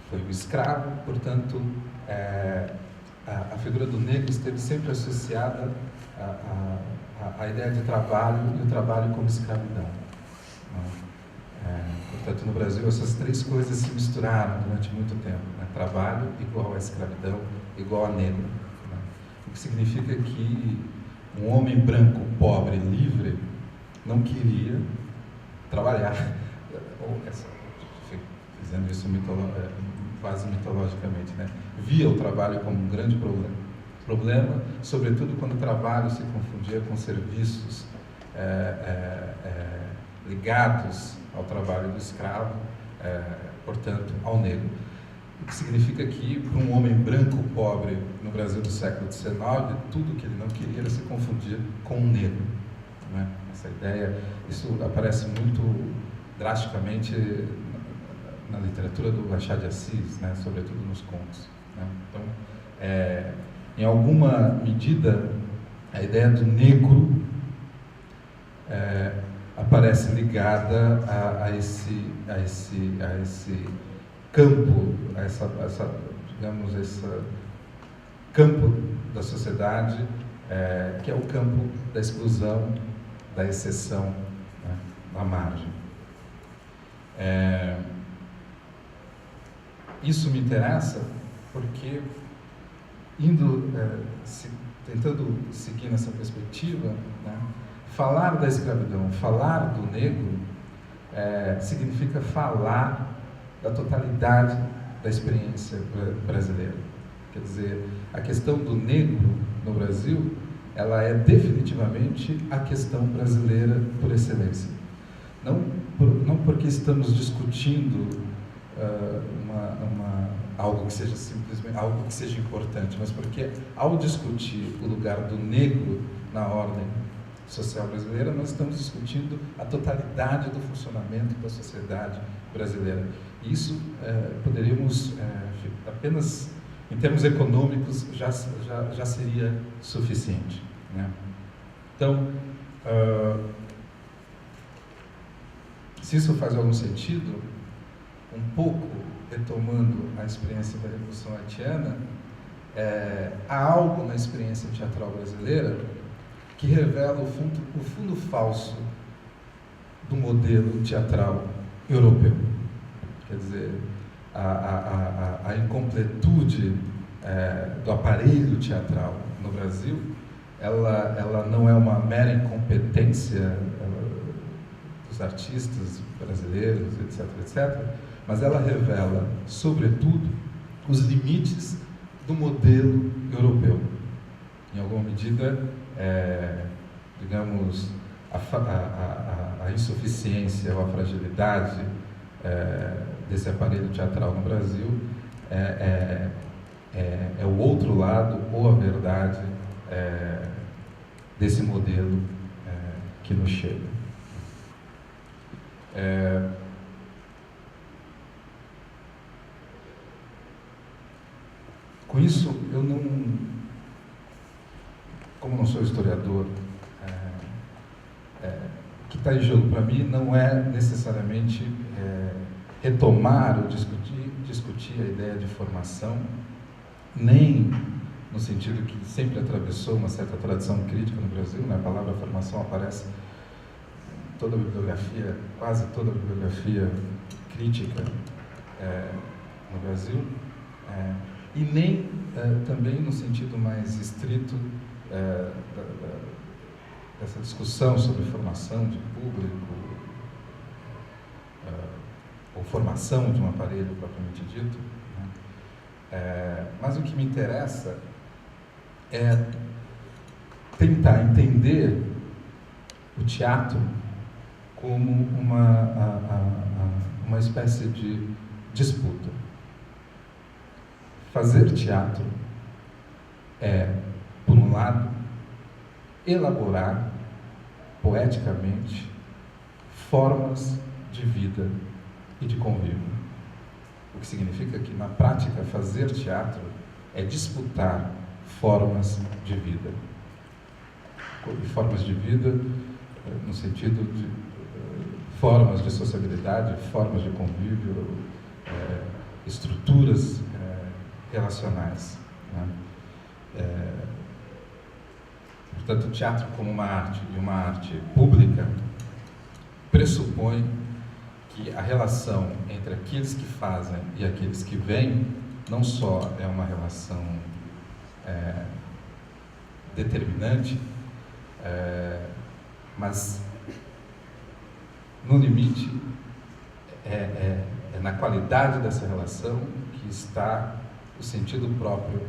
foi o escravo, portanto, a figura do negro esteve sempre associada à ideia de trabalho e o trabalho como escravidão. Portanto, no Brasil, essas três coisas se misturaram durante muito tempo, né? Trabalho igual a escravidão, igual a negro, né? O que significa que um homem branco, pobre, livre, não queria trabalhar, dizendo isso quase mitologicamente, né? Via o trabalho como um grande problema, sobretudo quando o trabalho se confundia com serviços ligados ao trabalho do escravo, portanto, ao negro. O que significa que, para um homem branco pobre no Brasil do século XIX, tudo que ele não queria era se confundir com um negro, né? Essa ideia, isso aparece muito drasticamente na literatura do Machado de Assis, né? Sobretudo nos contos, né? Então, em alguma medida, a ideia do negro aparece ligada a esse campo, esse campo da sociedade, que é o campo da exclusão, da exceção, né, da margem. Isso me interessa porque, tentando seguir nessa perspectiva, né, falar da escravidão, falar do negro, significa falar da totalidade da experiência brasileira. Quer dizer, a questão do negro no Brasil, ela é definitivamente a questão brasileira por excelência. Não porque estamos discutindo algo que seja simplesmente algo que seja importante, mas porque, ao discutir o lugar do negro na ordem social brasileira, nós estamos discutindo a totalidade do funcionamento da sociedade brasileira. E isso poderíamos, apenas em termos econômicos, já seria suficiente, né? Então, se isso faz algum sentido, um pouco retomando a experiência da Revolução Haitiana, há algo na experiência teatral brasileira que revela o fundo falso do modelo teatral europeu. Quer dizer, a incompletude do aparelho teatral no Brasil, ela não é uma mera incompetência dos artistas brasileiros, etc., etc., mas ela revela, sobretudo, os limites do modelo europeu. Em alguma medida, digamos, a insuficiência ou a fragilidade desse aparelho teatral no Brasil é o outro lado, ou a verdade desse modelo que nos chega. Com isso, eu não, como não sou historiador, o que está em jogo para mim não é necessariamente retomar ou discutir a ideia de formação, nem no sentido que sempre atravessou uma certa tradição crítica no Brasil, né? A palavra formação aparece em toda a bibliografia, quase toda a bibliografia crítica no Brasil, e nem também no sentido mais estrito dessa discussão sobre formação de público, ou formação de um aparelho propriamente dito, né? Mas o que me interessa é tentar entender o teatro como uma espécie de disputa. fazer teatro é, por um lado, elaborar poeticamente formas de vida e de convívio. O que significa que, na prática, fazer teatro é disputar formas de vida. E formas de vida no sentido de formas de sociabilidade, formas de convívio, estruturas relacionais, né? Portanto, o teatro como uma arte, e uma arte pública, pressupõe que a relação entre aqueles que fazem e aqueles que veem não só é uma relação determinante, mas, no limite, é na qualidade dessa relação que está o sentido próprio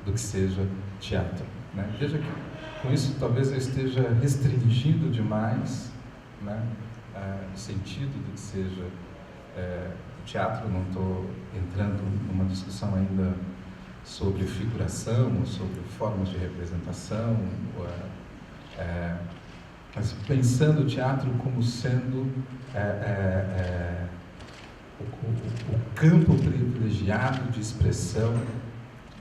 do que seja teatro, né? Veja que, com isso, talvez eu esteja restringindo demais, né, o sentido do que seja o teatro. Não estou entrando numa discussão ainda sobre figuração, ou sobre formas de representação, mas pensando o teatro como sendo o campo privilegiado de expressão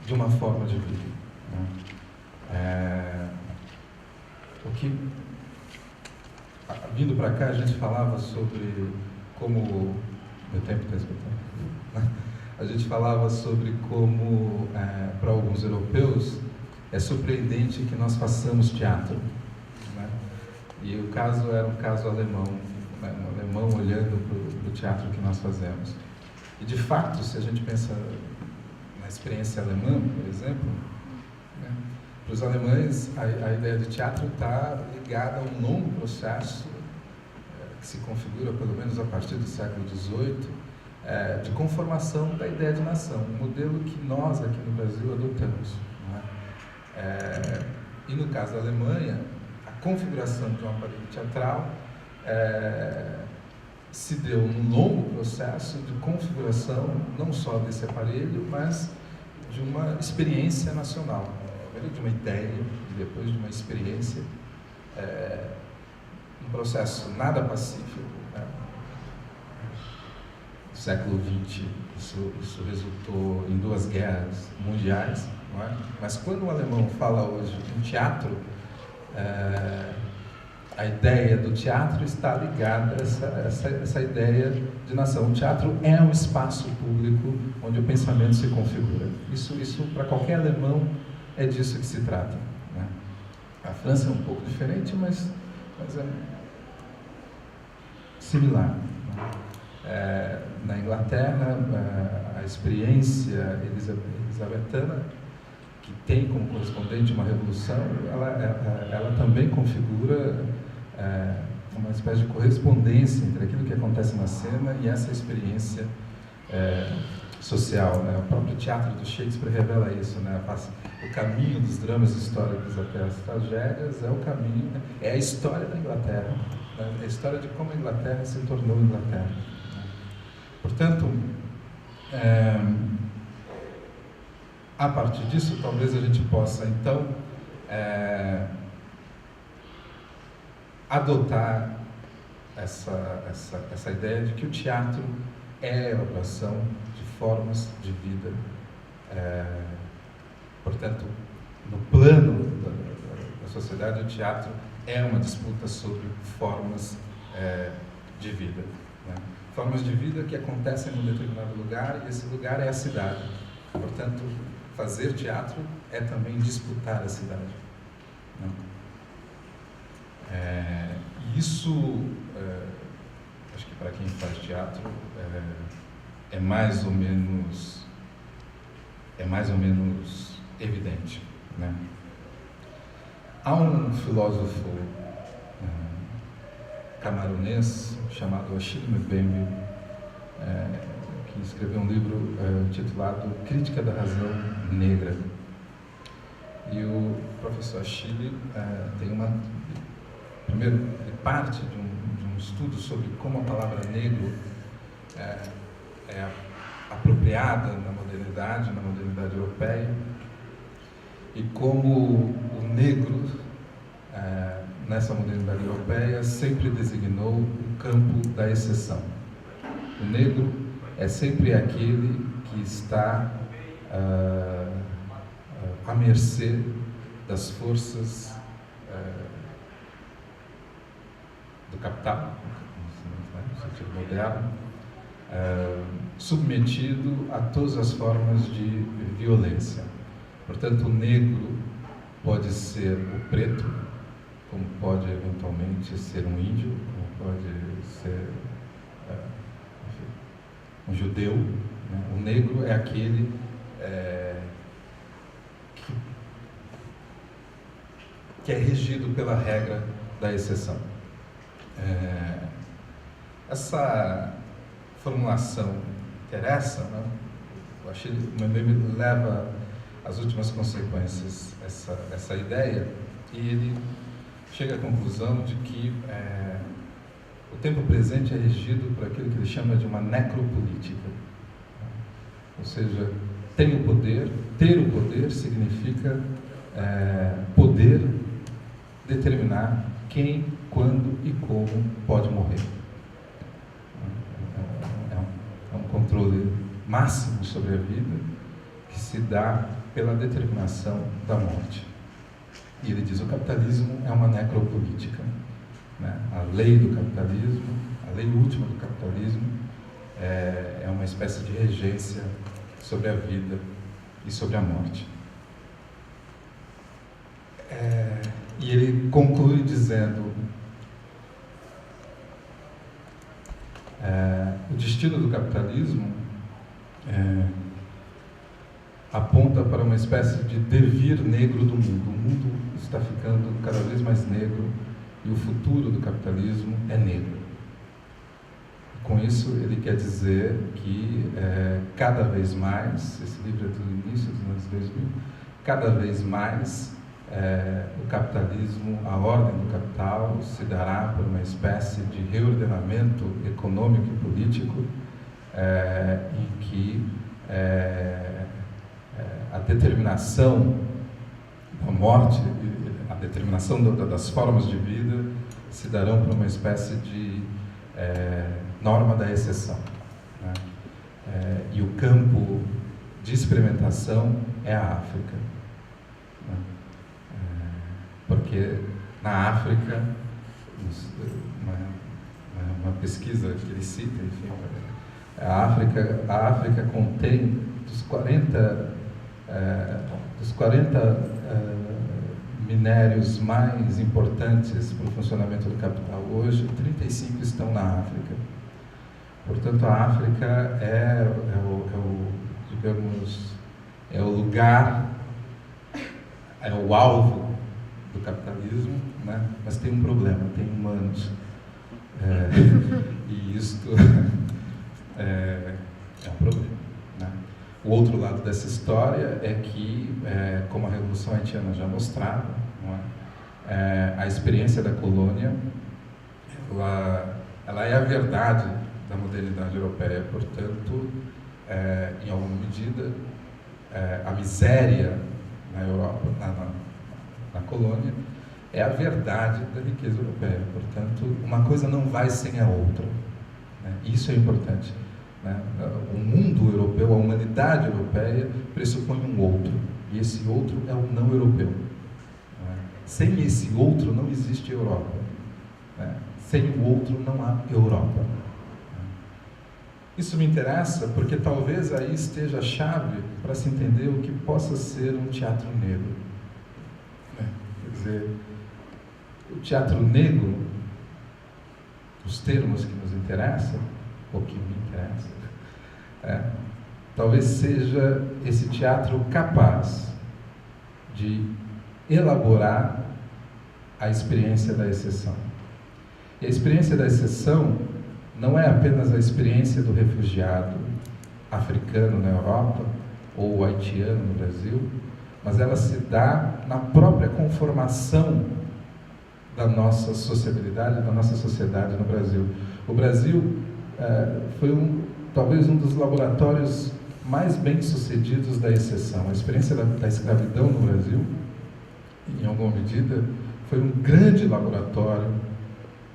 de uma forma de vida, né? O que, vindo para cá, a gente falava sobre como... Meu tempo está esgotando. A gente falava sobre como, para alguns europeus, é surpreendente que nós façamos teatro, né? E o caso era um caso alemão, né? Um alemão olhando para o teatro que nós fazemos. E, de fato, se a gente pensa na experiência alemã, por exemplo, né? Para os alemães, a ideia de teatro está ligada a um longo processo que se configura, pelo menos a partir do século XVIII, de conformação da ideia de nação, um modelo que nós aqui no Brasil adotamos, né? E no caso da Alemanha, a configuração de um aparelho teatral se deu num longo processo de configuração, não só desse aparelho, mas de uma experiência nacional, de uma ideia, e depois de uma experiência, um processo nada pacífico, né? No século XX, isso resultou em 2 guerras mundiais, não é? Mas quando o alemão fala hoje em teatro, a ideia do teatro está ligada a essa ideia de nação. O teatro é um espaço público onde o pensamento se configura. Isso para qualquer alemão, é disso que se trata, né? A França é um pouco diferente, mas é similar, né? Na Inglaterra, a experiência elisabetana, que tem como correspondente uma revolução, ela também configura uma espécie de correspondência entre aquilo que acontece na cena e essa experiência social, né? O próprio teatro do Shakespeare revela isso, né? O caminho dos dramas históricos até as tragédias é o caminho, é a história da Inglaterra, né? É a história de como a Inglaterra se tornou Inglaterra, né? Portanto, a partir disso, talvez a gente possa, então, adotar essa ideia de que o teatro é a elaboração de formas de vida. Portanto, no plano da sociedade, o teatro é uma disputa sobre formas de vida, né? Formas de vida que acontecem num determinado lugar, e esse lugar é a cidade. Portanto, fazer teatro é também disputar a cidade, né? Isso, acho que para quem faz teatro, é mais ou menos evidente, né? Há um filósofo camerunês chamado Achille Mbembe, que escreveu um livro titulado Crítica da Razão Negra. E o professor Achille primeiro, ele parte de um estudo sobre como a palavra negro é apropriada na modernidade modernidade, na modernidade europeia, e como o negro, nessa modernidade europeia, sempre designou o campo da exceção. O negro é sempre aquele que está à mercê das forças do capital, no sentido moderno, submetido a todas as formas de violência. Portanto, o negro pode ser o preto, como pode eventualmente ser um índio, como pode ser um judeu, né? O negro é aquele que é regido pela regra da exceção. Essa formulação interessa, né? Eu achei, me leva às últimas consequências essa ideia, e ele chega à conclusão de que o tempo presente é regido por aquilo que ele chama de uma necropolítica. Ou seja, ter o poder significa poder determinar quem, quando e como pode morrer. É um controle máximo sobre a vida que se dá pela determinação da morte. E ele diz: o capitalismo é uma necropolítica. Né? A lei do capitalismo, a lei última do capitalismo, é uma espécie de regência sobre a vida e sobre a morte. E ele conclui dizendo: o destino do capitalismo aponta para uma espécie de devir negro do mundo. O mundo está ficando cada vez mais negro e o futuro do capitalismo é negro. Com isso, ele quer dizer que cada vez mais, esse livro é do início dos anos 2000, cada vez mais o capitalismo, a ordem do capital, se dará por uma espécie de reordenamento econômico e político em que a determinação da morte, a determinação das formas de vida se darão por uma espécie de norma da exceção. Né? E o campo de experimentação é a África. Né? Porque na África, uma pesquisa que ele cita, enfim, a África contém dos 40 minérios mais importantes para o funcionamento do capital hoje, 35 estão na África. Portanto, a África é o lugar, é o alvo do capitalismo, né? Mas tem um problema, tem humanos. E isto é um problema. Né? O outro lado dessa história é que, como a Revolução Haitiana já mostrava, não é? A experiência da colônia, ela é a verdade da modernidade europeia. Portanto, em alguma medida, a miséria na Europa, na colônia, é a verdade da riqueza europeia. Portanto, uma coisa não vai sem a outra. Né? Isso é importante. Né? O mundo europeu, a humanidade europeia, pressupõe um outro. E esse outro é o não europeu. Né? Sem esse outro não existe Europa. Né? Sem o outro não há Europa. Isso me interessa porque talvez aí esteja a chave para se entender o que possa ser um teatro negro. Quer dizer, o teatro negro, os termos que nos interessam, ou que me interessam, talvez seja esse teatro capaz de elaborar a experiência da exceção. E a experiência da exceção não é apenas a experiência do refugiado africano na Europa ou haitiano no Brasil, mas ela se dá na própria conformação da nossa sociabilidade, da nossa sociedade no Brasil. O Brasil foi talvez um dos laboratórios mais bem-sucedidos da exceção. A experiência da escravidão no Brasil, em alguma medida, foi um grande laboratório,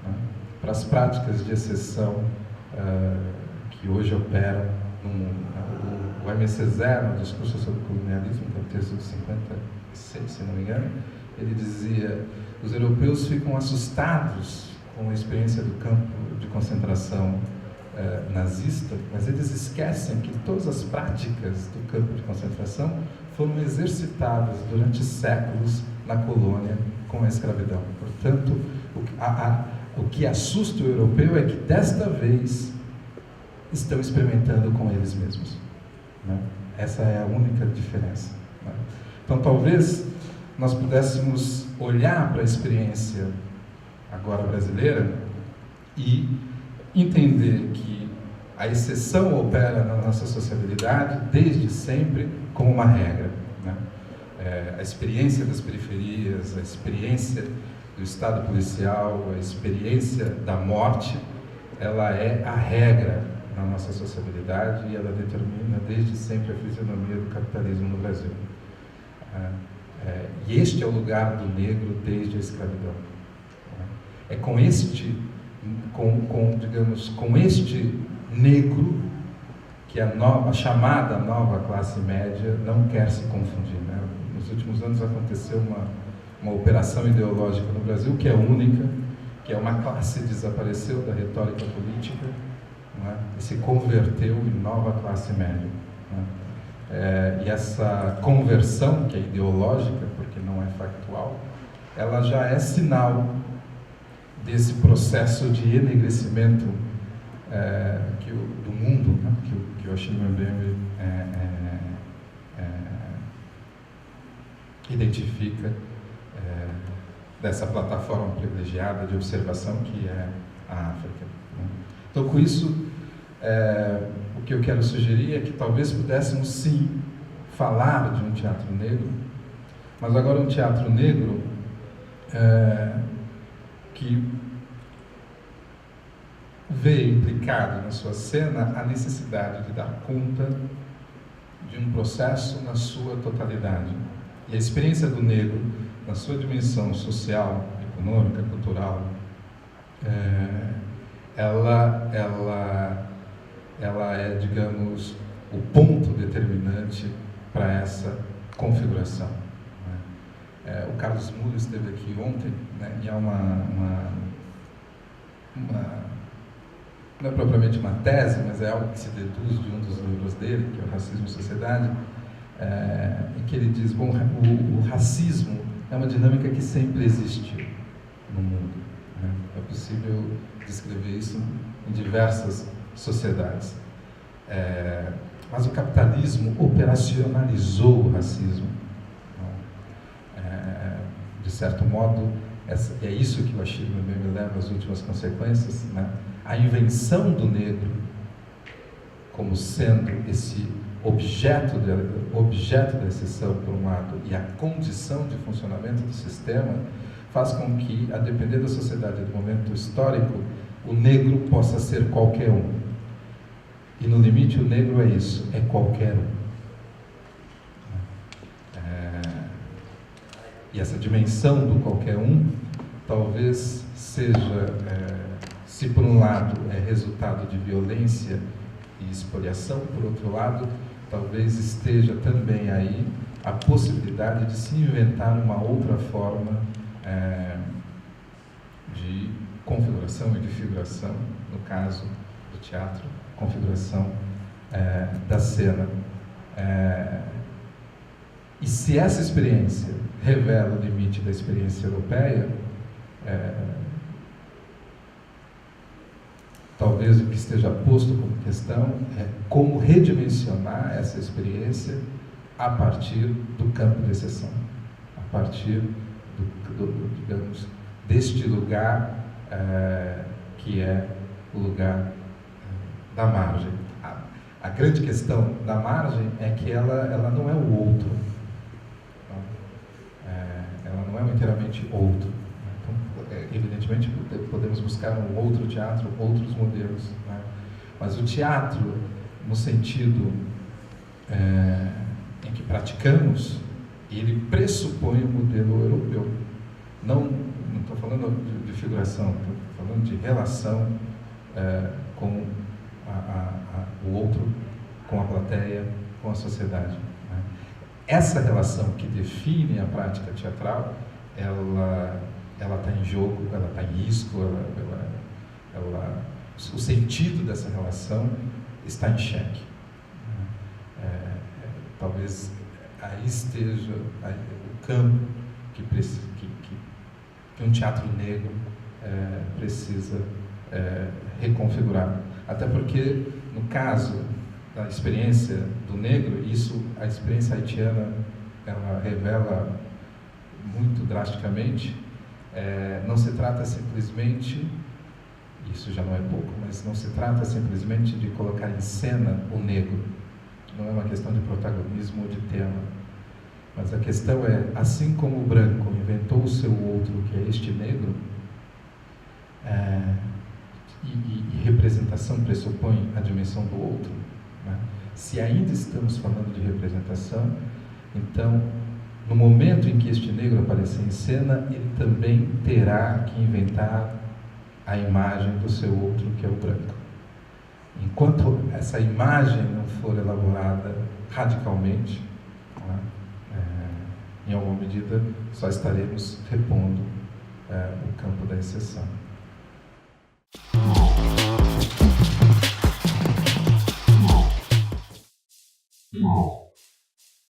né, para as práticas de exceção que hoje operam no mundo. O Aimé Césaire, no discurso sobre o colonialismo, que é o texto de 56, se não me engano, ele dizia: os europeus ficam assustados com a experiência do campo de concentração nazista, mas eles esquecem que todas as práticas do campo de concentração foram exercitadas durante séculos na colônia com a escravidão. Portanto, o que assusta o europeu é que desta vez estão experimentando com eles mesmos, né? Essa é a única diferença, né? Então, talvez nós pudéssemos olhar para a experiência agora brasileira e entender que a exceção opera na nossa sociabilidade desde sempre como uma regra, né? A experiência das periferias, a experiência do Estado policial, a experiência da morte, ela é a regra na nossa sociabilidade e ela determina desde sempre a fisionomia do capitalismo no Brasil. E este é o lugar do negro desde a escravidão. É com este negro que a chamada nova classe média não quer se confundir, né? Nos últimos anos aconteceu uma operação ideológica no Brasil que é única, que é uma classe que desapareceu da retórica política, né, e se converteu em nova classe média, né? E essa conversão, que é ideológica, porque não é factual, ela já é sinal desse processo de enegrecimento do mundo, né, que o Achille Mbembe identifica dessa plataforma privilegiada de observação que é a África, né? Então, com isso, o que eu quero sugerir é que talvez pudéssemos sim falar de um teatro negro, mas agora um teatro negro que vê implicado na sua cena a necessidade de dar conta de um processo na sua totalidade. E a experiência do negro, na sua dimensão social, econômica, cultural, ela é, digamos, o ponto determinante para essa configuração, né? O Carlos Muller esteve aqui ontem, né, e há não é propriamente uma tese, mas é algo que se deduz de um dos livros dele, que é o Racismo e Sociedade, em que ele diz, bom, o racismo é uma dinâmica que sempre existiu no mundo, né? É possível descrever isso em diversas sociedades. Mas o capitalismo operacionalizou o racismo. De certo modo, é isso que o Achille Mbembe leva às últimas consequências, né? A invenção do negro como sendo esse objeto da exceção, por um lado, e a condição de funcionamento do sistema, faz com que, a depender da sociedade do momento histórico, o negro possa ser qualquer um. E no limite o negro é isso, é qualquer um. E essa dimensão do qualquer um, talvez seja, se por um lado é resultado de violência e espoliação, por outro lado, talvez esteja também aí a possibilidade de se inventar uma outra forma de configuração e de figuração, no caso do teatro, configuração da cena. E se essa experiência revela o limite da experiência europeia, talvez o que esteja posto como questão é como redimensionar essa experiência a partir do campo de exceção, a partir digamos, deste lugar que é o lugar da margem. A grande questão da margem é que ela não é o outro, ela não é inteiramente outro. Então, evidentemente, podemos buscar um outro teatro, outros modelos, né? Mas o teatro, no sentido praticamos, ele pressupõe o modelo europeu. Não estou falando de figuração, estou falando de relação com o outro, com a plateia, com a sociedade. Né? Essa relação que define a prática teatral, ela está em jogo, ela está em risco, o sentido dessa relação está em xeque. Talvez aí esteja o campo que um teatro negro precisa reconfigurar. Até porque, no caso da experiência do negro, a experiência haitiana, ela revela muito drasticamente, não se trata simplesmente, isso já não é pouco, mas não se trata simplesmente de colocar em cena o negro. Não é uma questão de protagonismo ou de tema, mas a questão é, assim como o branco inventou o seu outro, que é este negro, e representação pressupõe a dimensão do outro, né? Se ainda estamos falando de representação, então, no momento em que este negro aparecer em cena, ele também terá que inventar a imagem do seu outro, que é o branco. Enquanto essa imagem não for elaborada radicalmente, né, em alguma medida, só estaremos repondo o campo da exceção. No.